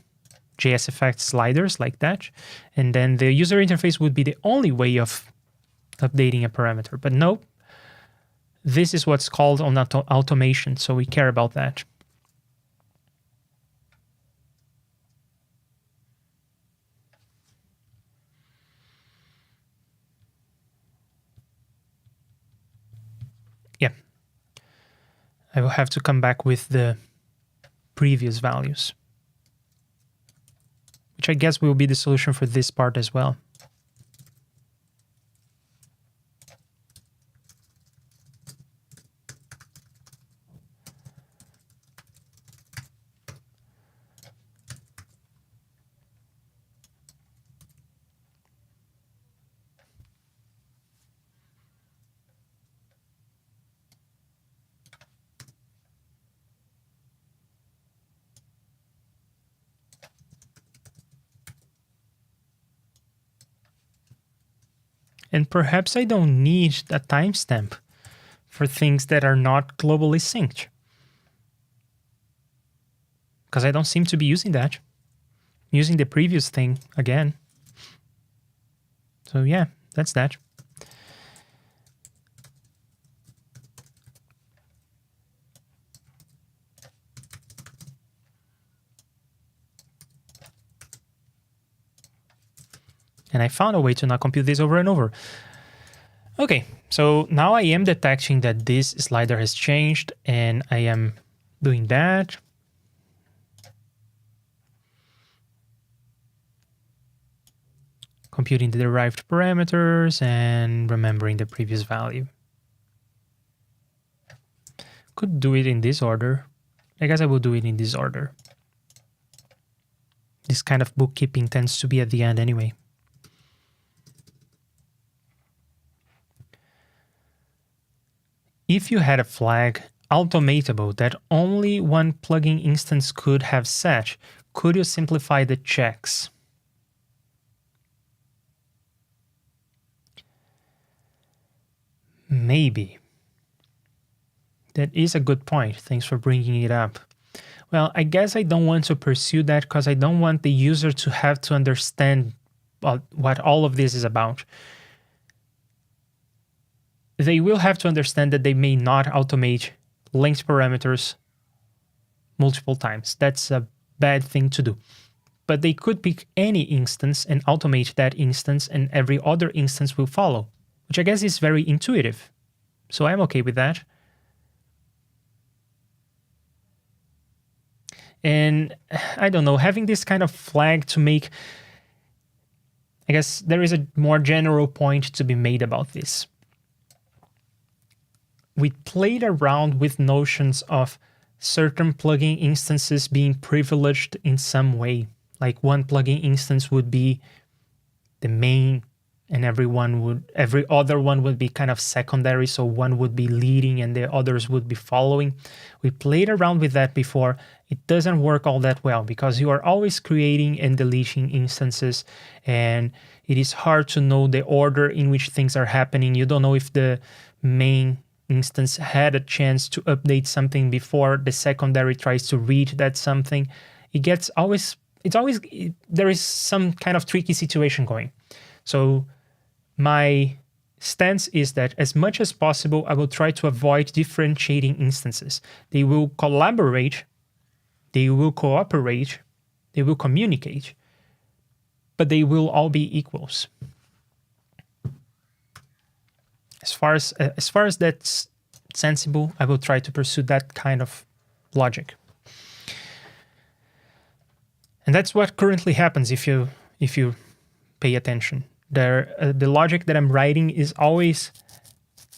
JSFX sliders like that, and then the user interface would be the only way of updating a parameter. But no, this is what's called on automation, so we care about that. Yeah. I will have to come back with the previous values, which I guess will be the solution for this part as well. And perhaps I don't need a timestamp for things that are not globally synced, because I don't seem to be using that. I'm using the previous thing again. So yeah, that's that. And I found a way to not compute this over and over. Okay, so now I am detecting that this slider has changed, and I am doing that. Computing the derived parameters and remembering the previous value. Could do it in this order. I guess I will do it in this order. This kind of bookkeeping tends to be at the end anyway. If you had a flag automatable that only one plugin instance could have set, could you simplify the checks? Maybe. That is a good point. Thanks for bringing it up. Well, I guess I don't want to pursue that because I don't want the user to have to understand what all of this is about. They will have to understand that they may not automate linked parameters multiple times. That's a bad thing to do. But they could pick any instance and automate that instance, and every other instance will follow, which I guess is very intuitive. So I'm okay with that. And I don't know, having this kind of flag to make, I guess there is a more general point to be made about this. We played around with notions of certain plugin instances being privileged in some way. Like one plugin instance would be the main, and every other one would be kind of secondary, so one would be leading and the others would be following. We played around with that before. It doesn't work all that well because you are always creating and deleting instances, and it is hard to know the order in which things are happening. You don't know if the main instance had a chance to update something before the secondary tries to read that something. There is some kind of tricky situation going. So my stance is that as much as possible, I will try to avoid differentiating instances. They will collaborate, they will cooperate, they will communicate, but they will all be equals. As far as that's sensible, I will try to pursue that kind of logic. And that's what currently happens if you pay attention. The logic that I'm writing is always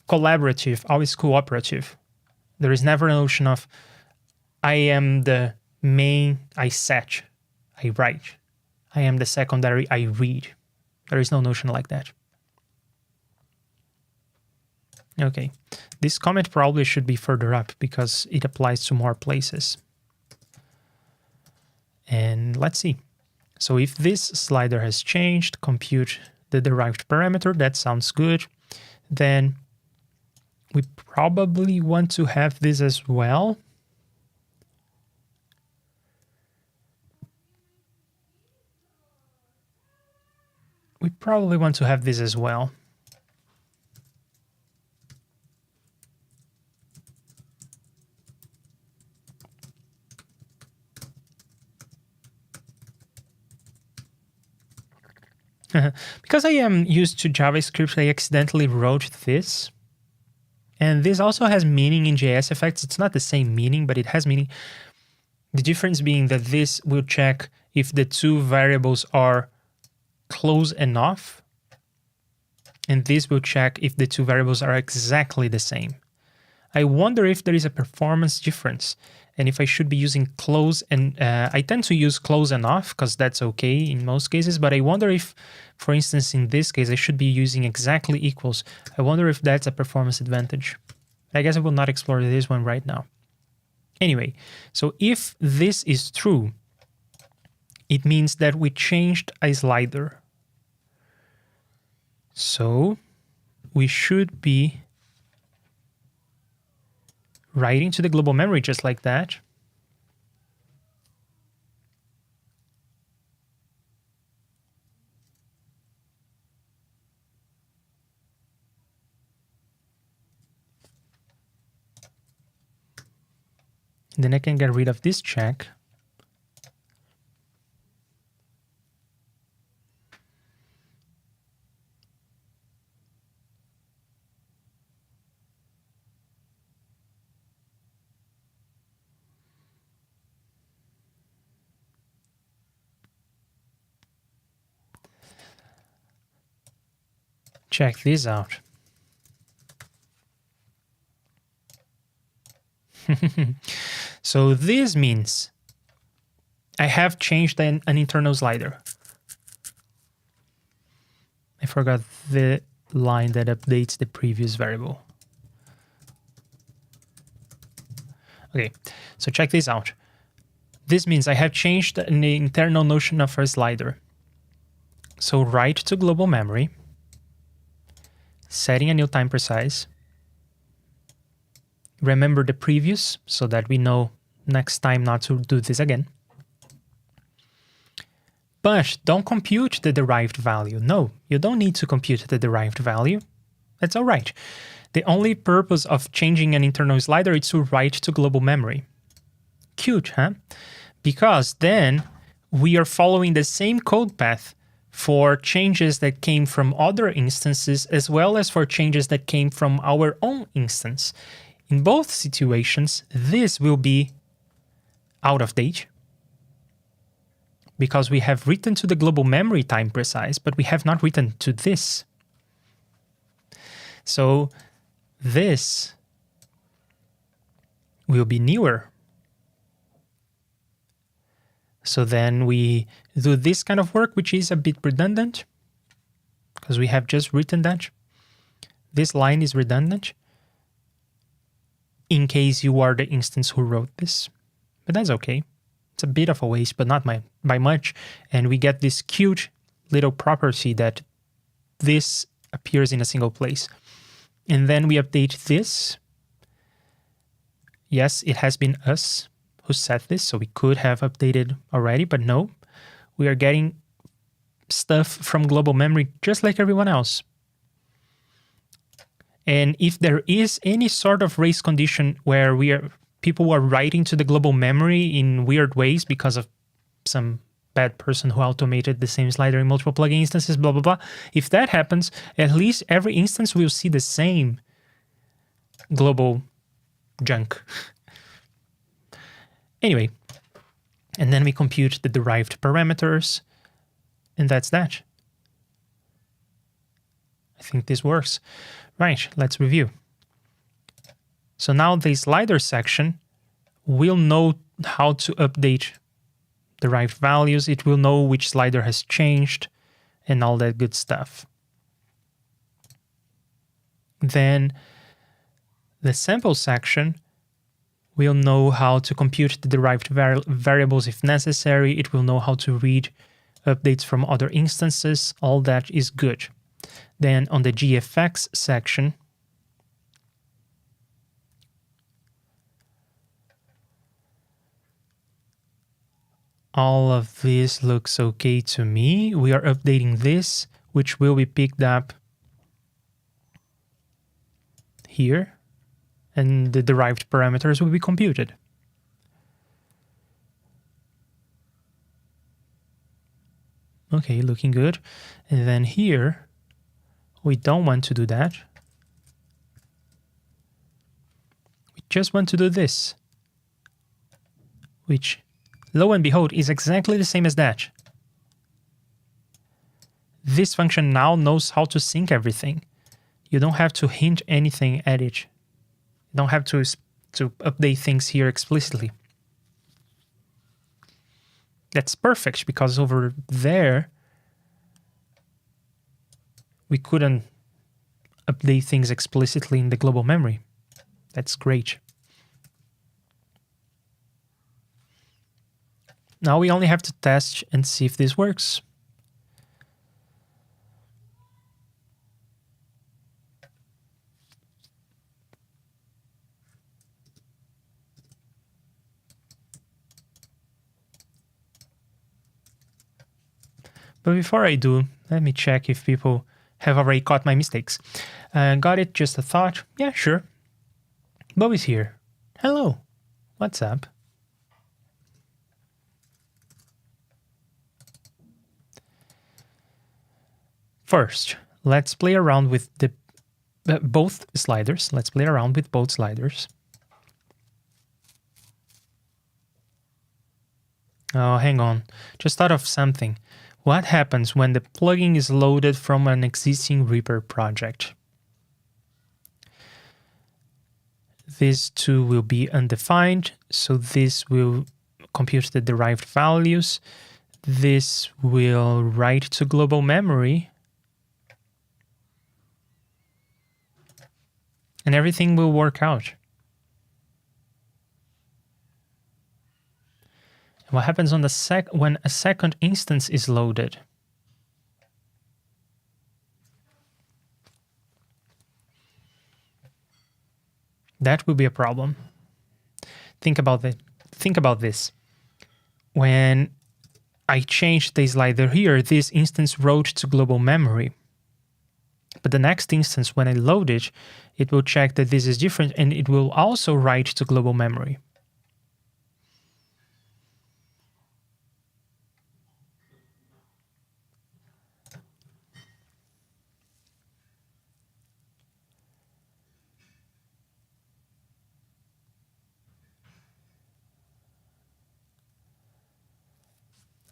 collaborative, always cooperative. There is never a notion of I am the main, I set, I write. I am the secondary, I read. There is no notion like that. Okay, this comment probably should be further up because it applies to more places. And let's see. So if this slider has changed, compute the derived parameter, that sounds good. Then we probably want to have this as well. We probably want to have this as well. Because I am used to JavaScript, I accidentally wrote this. And this also has meaning in JSFX. It's not the same meaning, but it has meaning. The difference being that this will check if the two variables are close enough. And this will check if the two variables are exactly the same. I wonder if there is a performance difference and if I should be using close, and I tend to use close enough because that's okay in most cases, but I wonder if, for instance, in this case, I should be using exactly equals. I wonder if that's a performance advantage. I guess I will not explore this one right now. Anyway, so if this is true, it means that we changed a slider. So we should be writing to the global memory just like that. Then I can get rid of this check. Check this out. So this means I have changed an internal slider. I forgot the line that updates the previous variable. Okay, so check this out. This means I have changed an internal notion of a slider. So write to global memory, setting a new time precise. Remember the previous so that we know next time not to do this again. But don't compute the derived value. No, you don't need to compute the derived value. That's all right. The only purpose of changing an internal slider is to write to global memory. Cute, huh? Because then we are following the same code path for changes that came from other instances as well as for changes that came from our own instance. In both situations, this will be out of date because we have written to the global memory time precise, but we have not written to this. So this will be newer. So then we do this kind of work, which is a bit redundant because we have just written that. This line is redundant in case you are the instance who wrote this, but that's okay. It's a bit of a waste, but not by much. And we get this cute little property that this appears in a single place. And then we update this. Yes, it has been us who set this, so we could have updated already, but no. We are getting stuff from global memory just like everyone else. And if there is any sort of race condition where people are writing to the global memory in weird ways because of some bad person who automated the same slider in multiple plugin instances, blah, blah, blah. If that happens, at least every instance will see the same global junk. Anyway, and then we compute the derived parameters, and that's that. I think this works. Right, let's review. So now the slider section will know how to update derived values. It will know which slider has changed and all that good stuff. Then the sample section will know how to compute the derived variables if necessary. It will know how to read updates from other instances. All that is good. Then on the JSFX section, all of this looks okay to me. We are updating this, which will be picked up here, and the derived parameters will be computed. Okay, looking good. And then here, we don't want to do that. We just want to do this, which, lo and behold, is exactly the same as that. This function now knows how to sync everything. You don't have to hint anything at it. You don't have to update things here explicitly. That's perfect, because over there, we couldn't update things explicitly in the global memory. That's great. Now we only have to test and see if this works. But before I do, let me check if people have already caught my mistakes. Got it, just a thought. Yeah, sure. Bo is here. Hello. What's up? First, let's play around with the both sliders. Let's play around with both sliders. Oh, hang on. Just thought of something. What happens when the plugin is loaded from an existing REAPER project? This too will be undefined, so this will compute the derived values. This will write to global memory. And everything will work out. What happens on the when a second instance is loaded? That will be a problem. Think about this. When I changed the slider here, this instance wrote to global memory. But the next instance, when I load it, it will check that this is different and it will also write to global memory.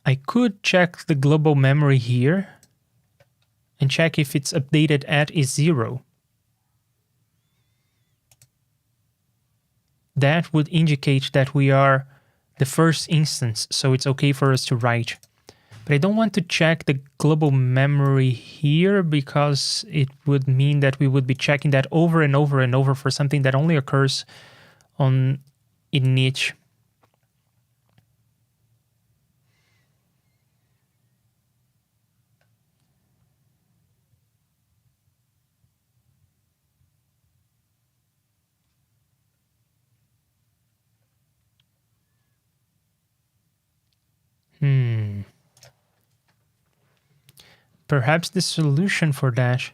I could check the global memory here and check if it's updated at is 0. That would indicate that we are the first instance, so it's okay for us to write. But I don't want to check the global memory here because it would mean that we would be checking that over and over and over for something that only occurs in each. Perhaps the solution for that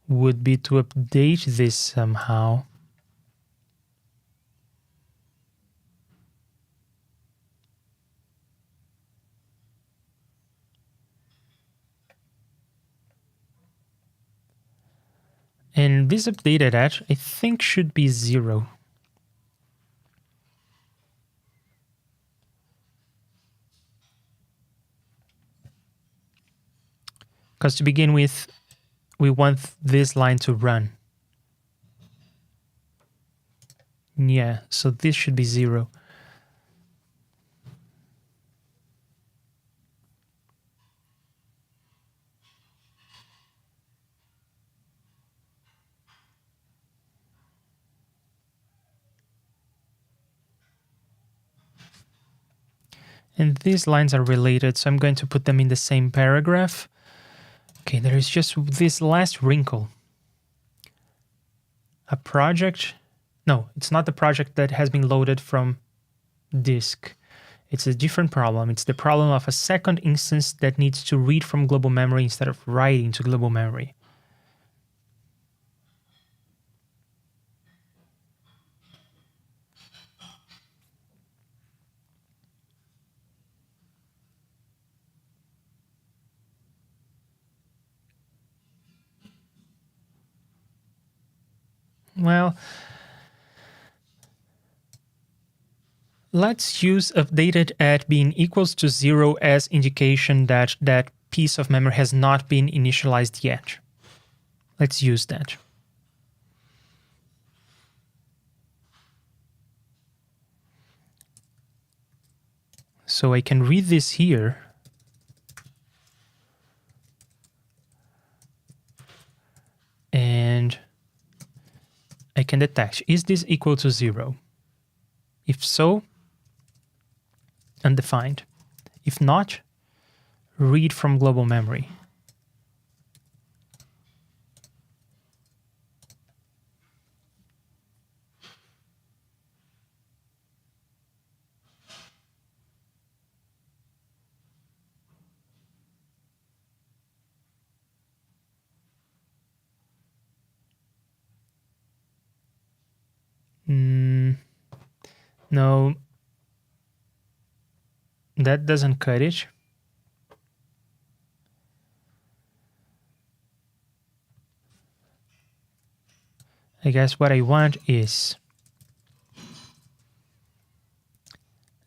would be to update this somehow. And this updated at, I think, should be 0. Because to begin with, we want this line to run. Yeah, so this should be 0. And these lines are related, so I'm going to put them in the same paragraph. Okay, there is just this last wrinkle. A project. No, it's not the project that has been loaded from disk. It's a different problem. It's the problem of a second instance that needs to read from global memory instead of writing to global memory. Well, let's use updated at being equals to 0 as indication that that piece of memory has not been initialized yet. Let's use that. So I can read this here. And I can detect, is this equal to 0? If so, undefined. If not, read from global memory. No, that doesn't cut it. I guess what I want is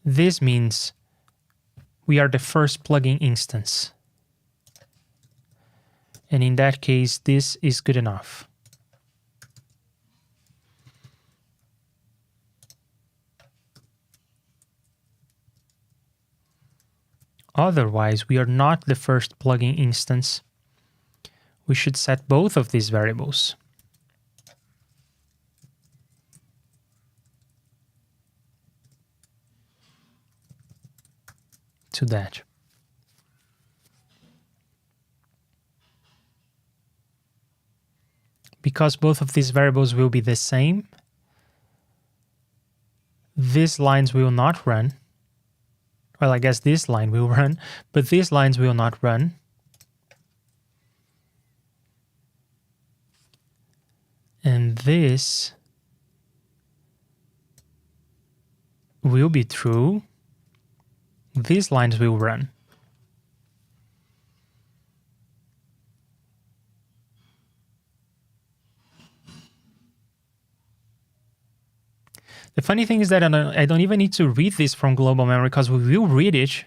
this means we are the first plugin instance. And in that case, this is good enough. Otherwise, we are not the first plugin instance. We should set both of these variables. To that. Because both of these variables will be the same, these lines will not run. Well, I guess this line will run, but these lines will not run. And this will be true. These lines will run. The funny thing is that I don't even need to read this from global memory because we will read it.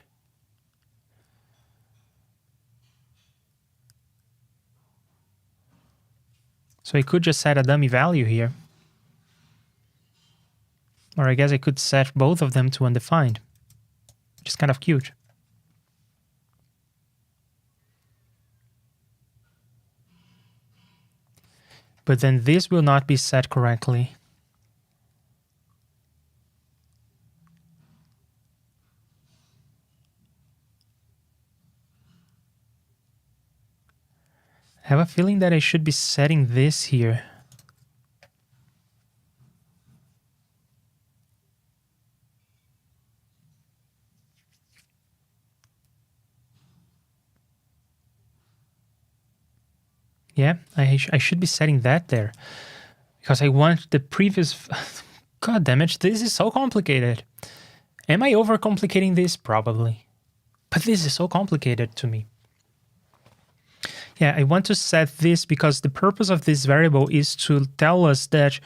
So I could just set a dummy value here. Or I guess I could set both of them to undefined, which is kind of cute. But then this will not be set correctly. I have a feeling that I should be setting this here. Yeah, I should be setting that there because I want the previous. God damn it, this is so complicated. Am I overcomplicating this? Probably. But this is so complicated to me. Yeah, I want to set this because the purpose of this variable is to tell us that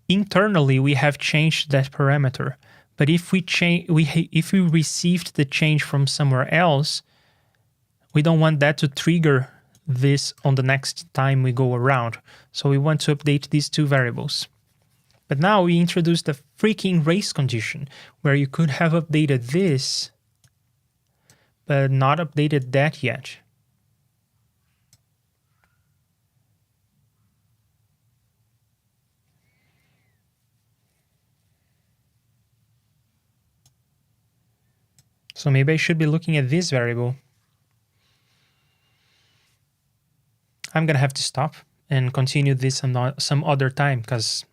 internally we have changed that parameter. But if we if we received the change from somewhere else, we don't want that to trigger this on the next time we go around. So we want to update these two variables. But now we introduced a freaking race condition where you could have updated this, but not updated that yet. So maybe I should be looking at this variable. I'm gonna have to stop and continue this some other time because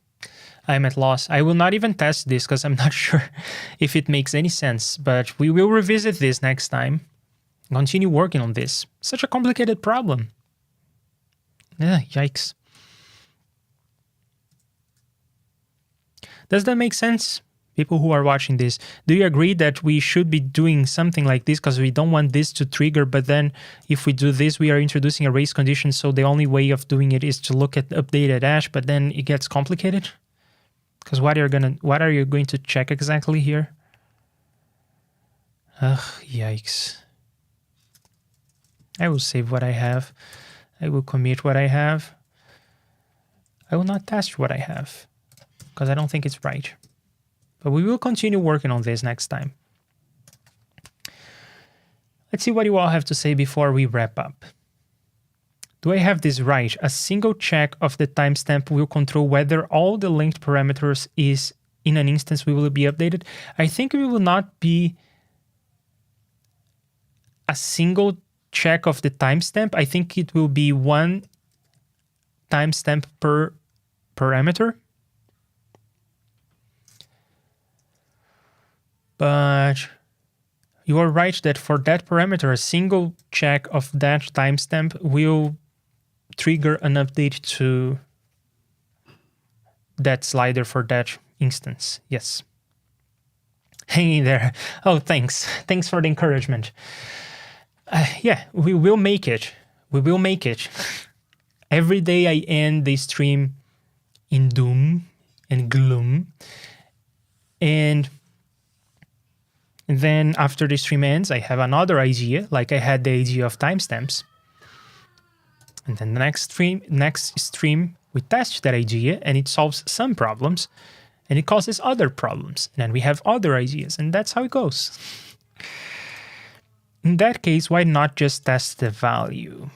I'm at loss. I will not even test this because I'm not sure if it makes any sense, but we will revisit this next time. Continue working on this. Such a complicated problem. Yeah, yikes. Does that make sense? People who are watching this, do you agree that we should be doing something like this because we don't want this to trigger, but then if we do this, we are introducing a race condition, so the only way of doing it is to look at updated hash, but then it gets complicated? Because what are you going to check exactly here? Ugh, yikes. I will save what I have. I will commit what I have. I will not test what I have because I don't think it's right. But we will continue working on this next time. Let's see what you all have to say before we wrap up. Do I have this right? A single check of the timestamp will control whether all the linked parameters is in an instance will be updated. I think it will not be a single check of the timestamp. I think it will be one timestamp per parameter. But you are right that for that parameter, a single check of that timestamp will trigger an update to that slider for that instance. Yes. Hanging there. Oh, thanks. Thanks for the encouragement. Yeah, we will make it. We will make it. Every day I end the stream in doom and gloom. And then after the stream ends, I have another idea, like I had the idea of timestamps. And then the next stream, we test that idea and it solves some problems and it causes other problems. And then we have other ideas, and that's how it goes. In that case, why not just test the value?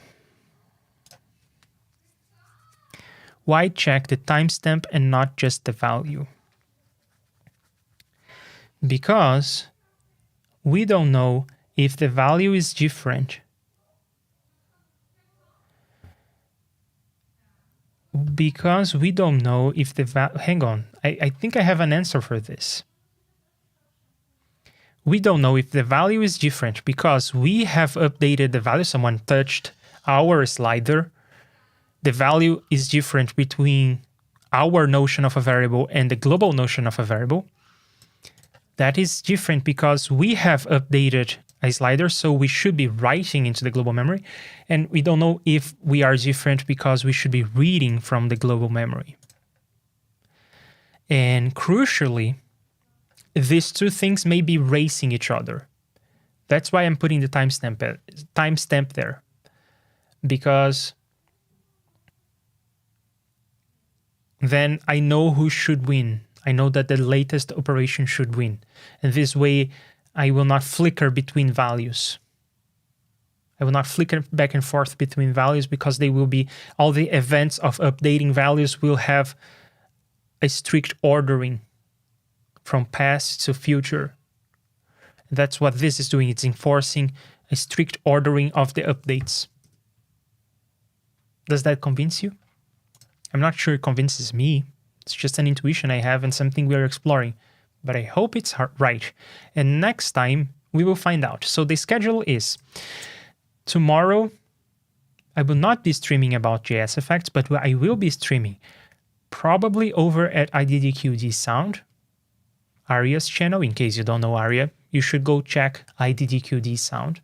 Why check the timestamp and not just the value? Because we don't know if the value is different. Because we don't know if the hang on, I think I have an answer for this. We don't know if the value is different because we have updated the value. Someone touched our slider. The value is different between our notion of a variable and the global notion of a variable. That is different because we have updated a slider, so we should be writing into the global memory. And we don't know if we are different because we should be reading from the global memory. And crucially, these two things may be racing each other. That's why I'm putting the timestamp there. Because then I know who should win. I know that the latest operation should win. And this way, I will not flicker between values. I will not flicker back and forth between values because they will be, all the events of updating values will have a strict ordering from past to future. That's what this is doing. It's enforcing a strict ordering of the updates. Does that convince you? I'm not sure it convinces me. It's just an intuition I have and something we are exploring. But I hope it's right. And next time, we will find out. So the schedule is tomorrow, I will not be streaming about JSFX, but I will be streaming probably over at IDDQD Sound, Aria's channel. In case you don't know Aria, you should go check IDDQD Sound.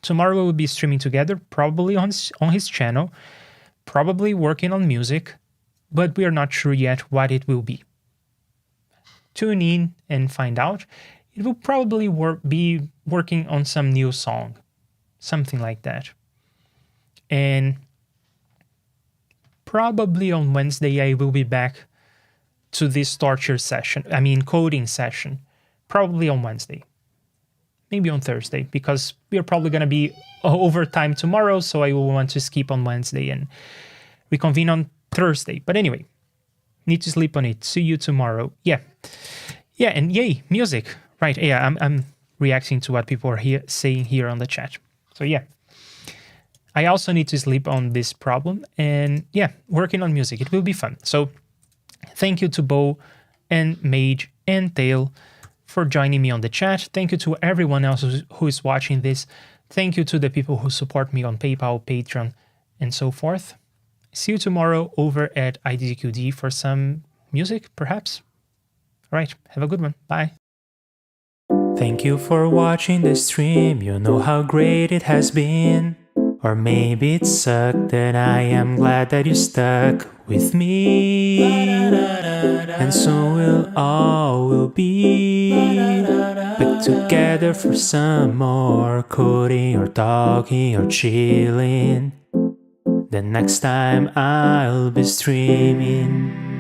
Tomorrow we will be streaming together, probably on his channel, probably working on music, but we are not sure yet what it will be. Tune in and find out. It will probably be working on some new song, something like that. And probably on Wednesday, I will be back to this torture session, coding session, probably on Wednesday, maybe on Thursday, because we are probably going to be overtime tomorrow, so I will want to skip on Wednesday and reconvene on Thursday. But anyway, need to sleep on it. See you tomorrow. Yeah, and yay, music. Right, yeah, I'm reacting to what people are saying here on the chat. So yeah, I also need to sleep on this problem and yeah, working on music. It will be fun. So thank you to Bo and Mage and Tail for joining me on the chat. Thank you to everyone else who is watching this. Thank you to the people who support me on PayPal, Patreon, and so forth. See you tomorrow over at IDQD for some music, perhaps. All right, have a good one. Bye. Thank you for watching the stream. You know how great it has been. Or maybe it sucked, and I am glad that you stuck with me. And soon we'll all be back together for some more coding or talking or chilling. The next time I'll be streaming.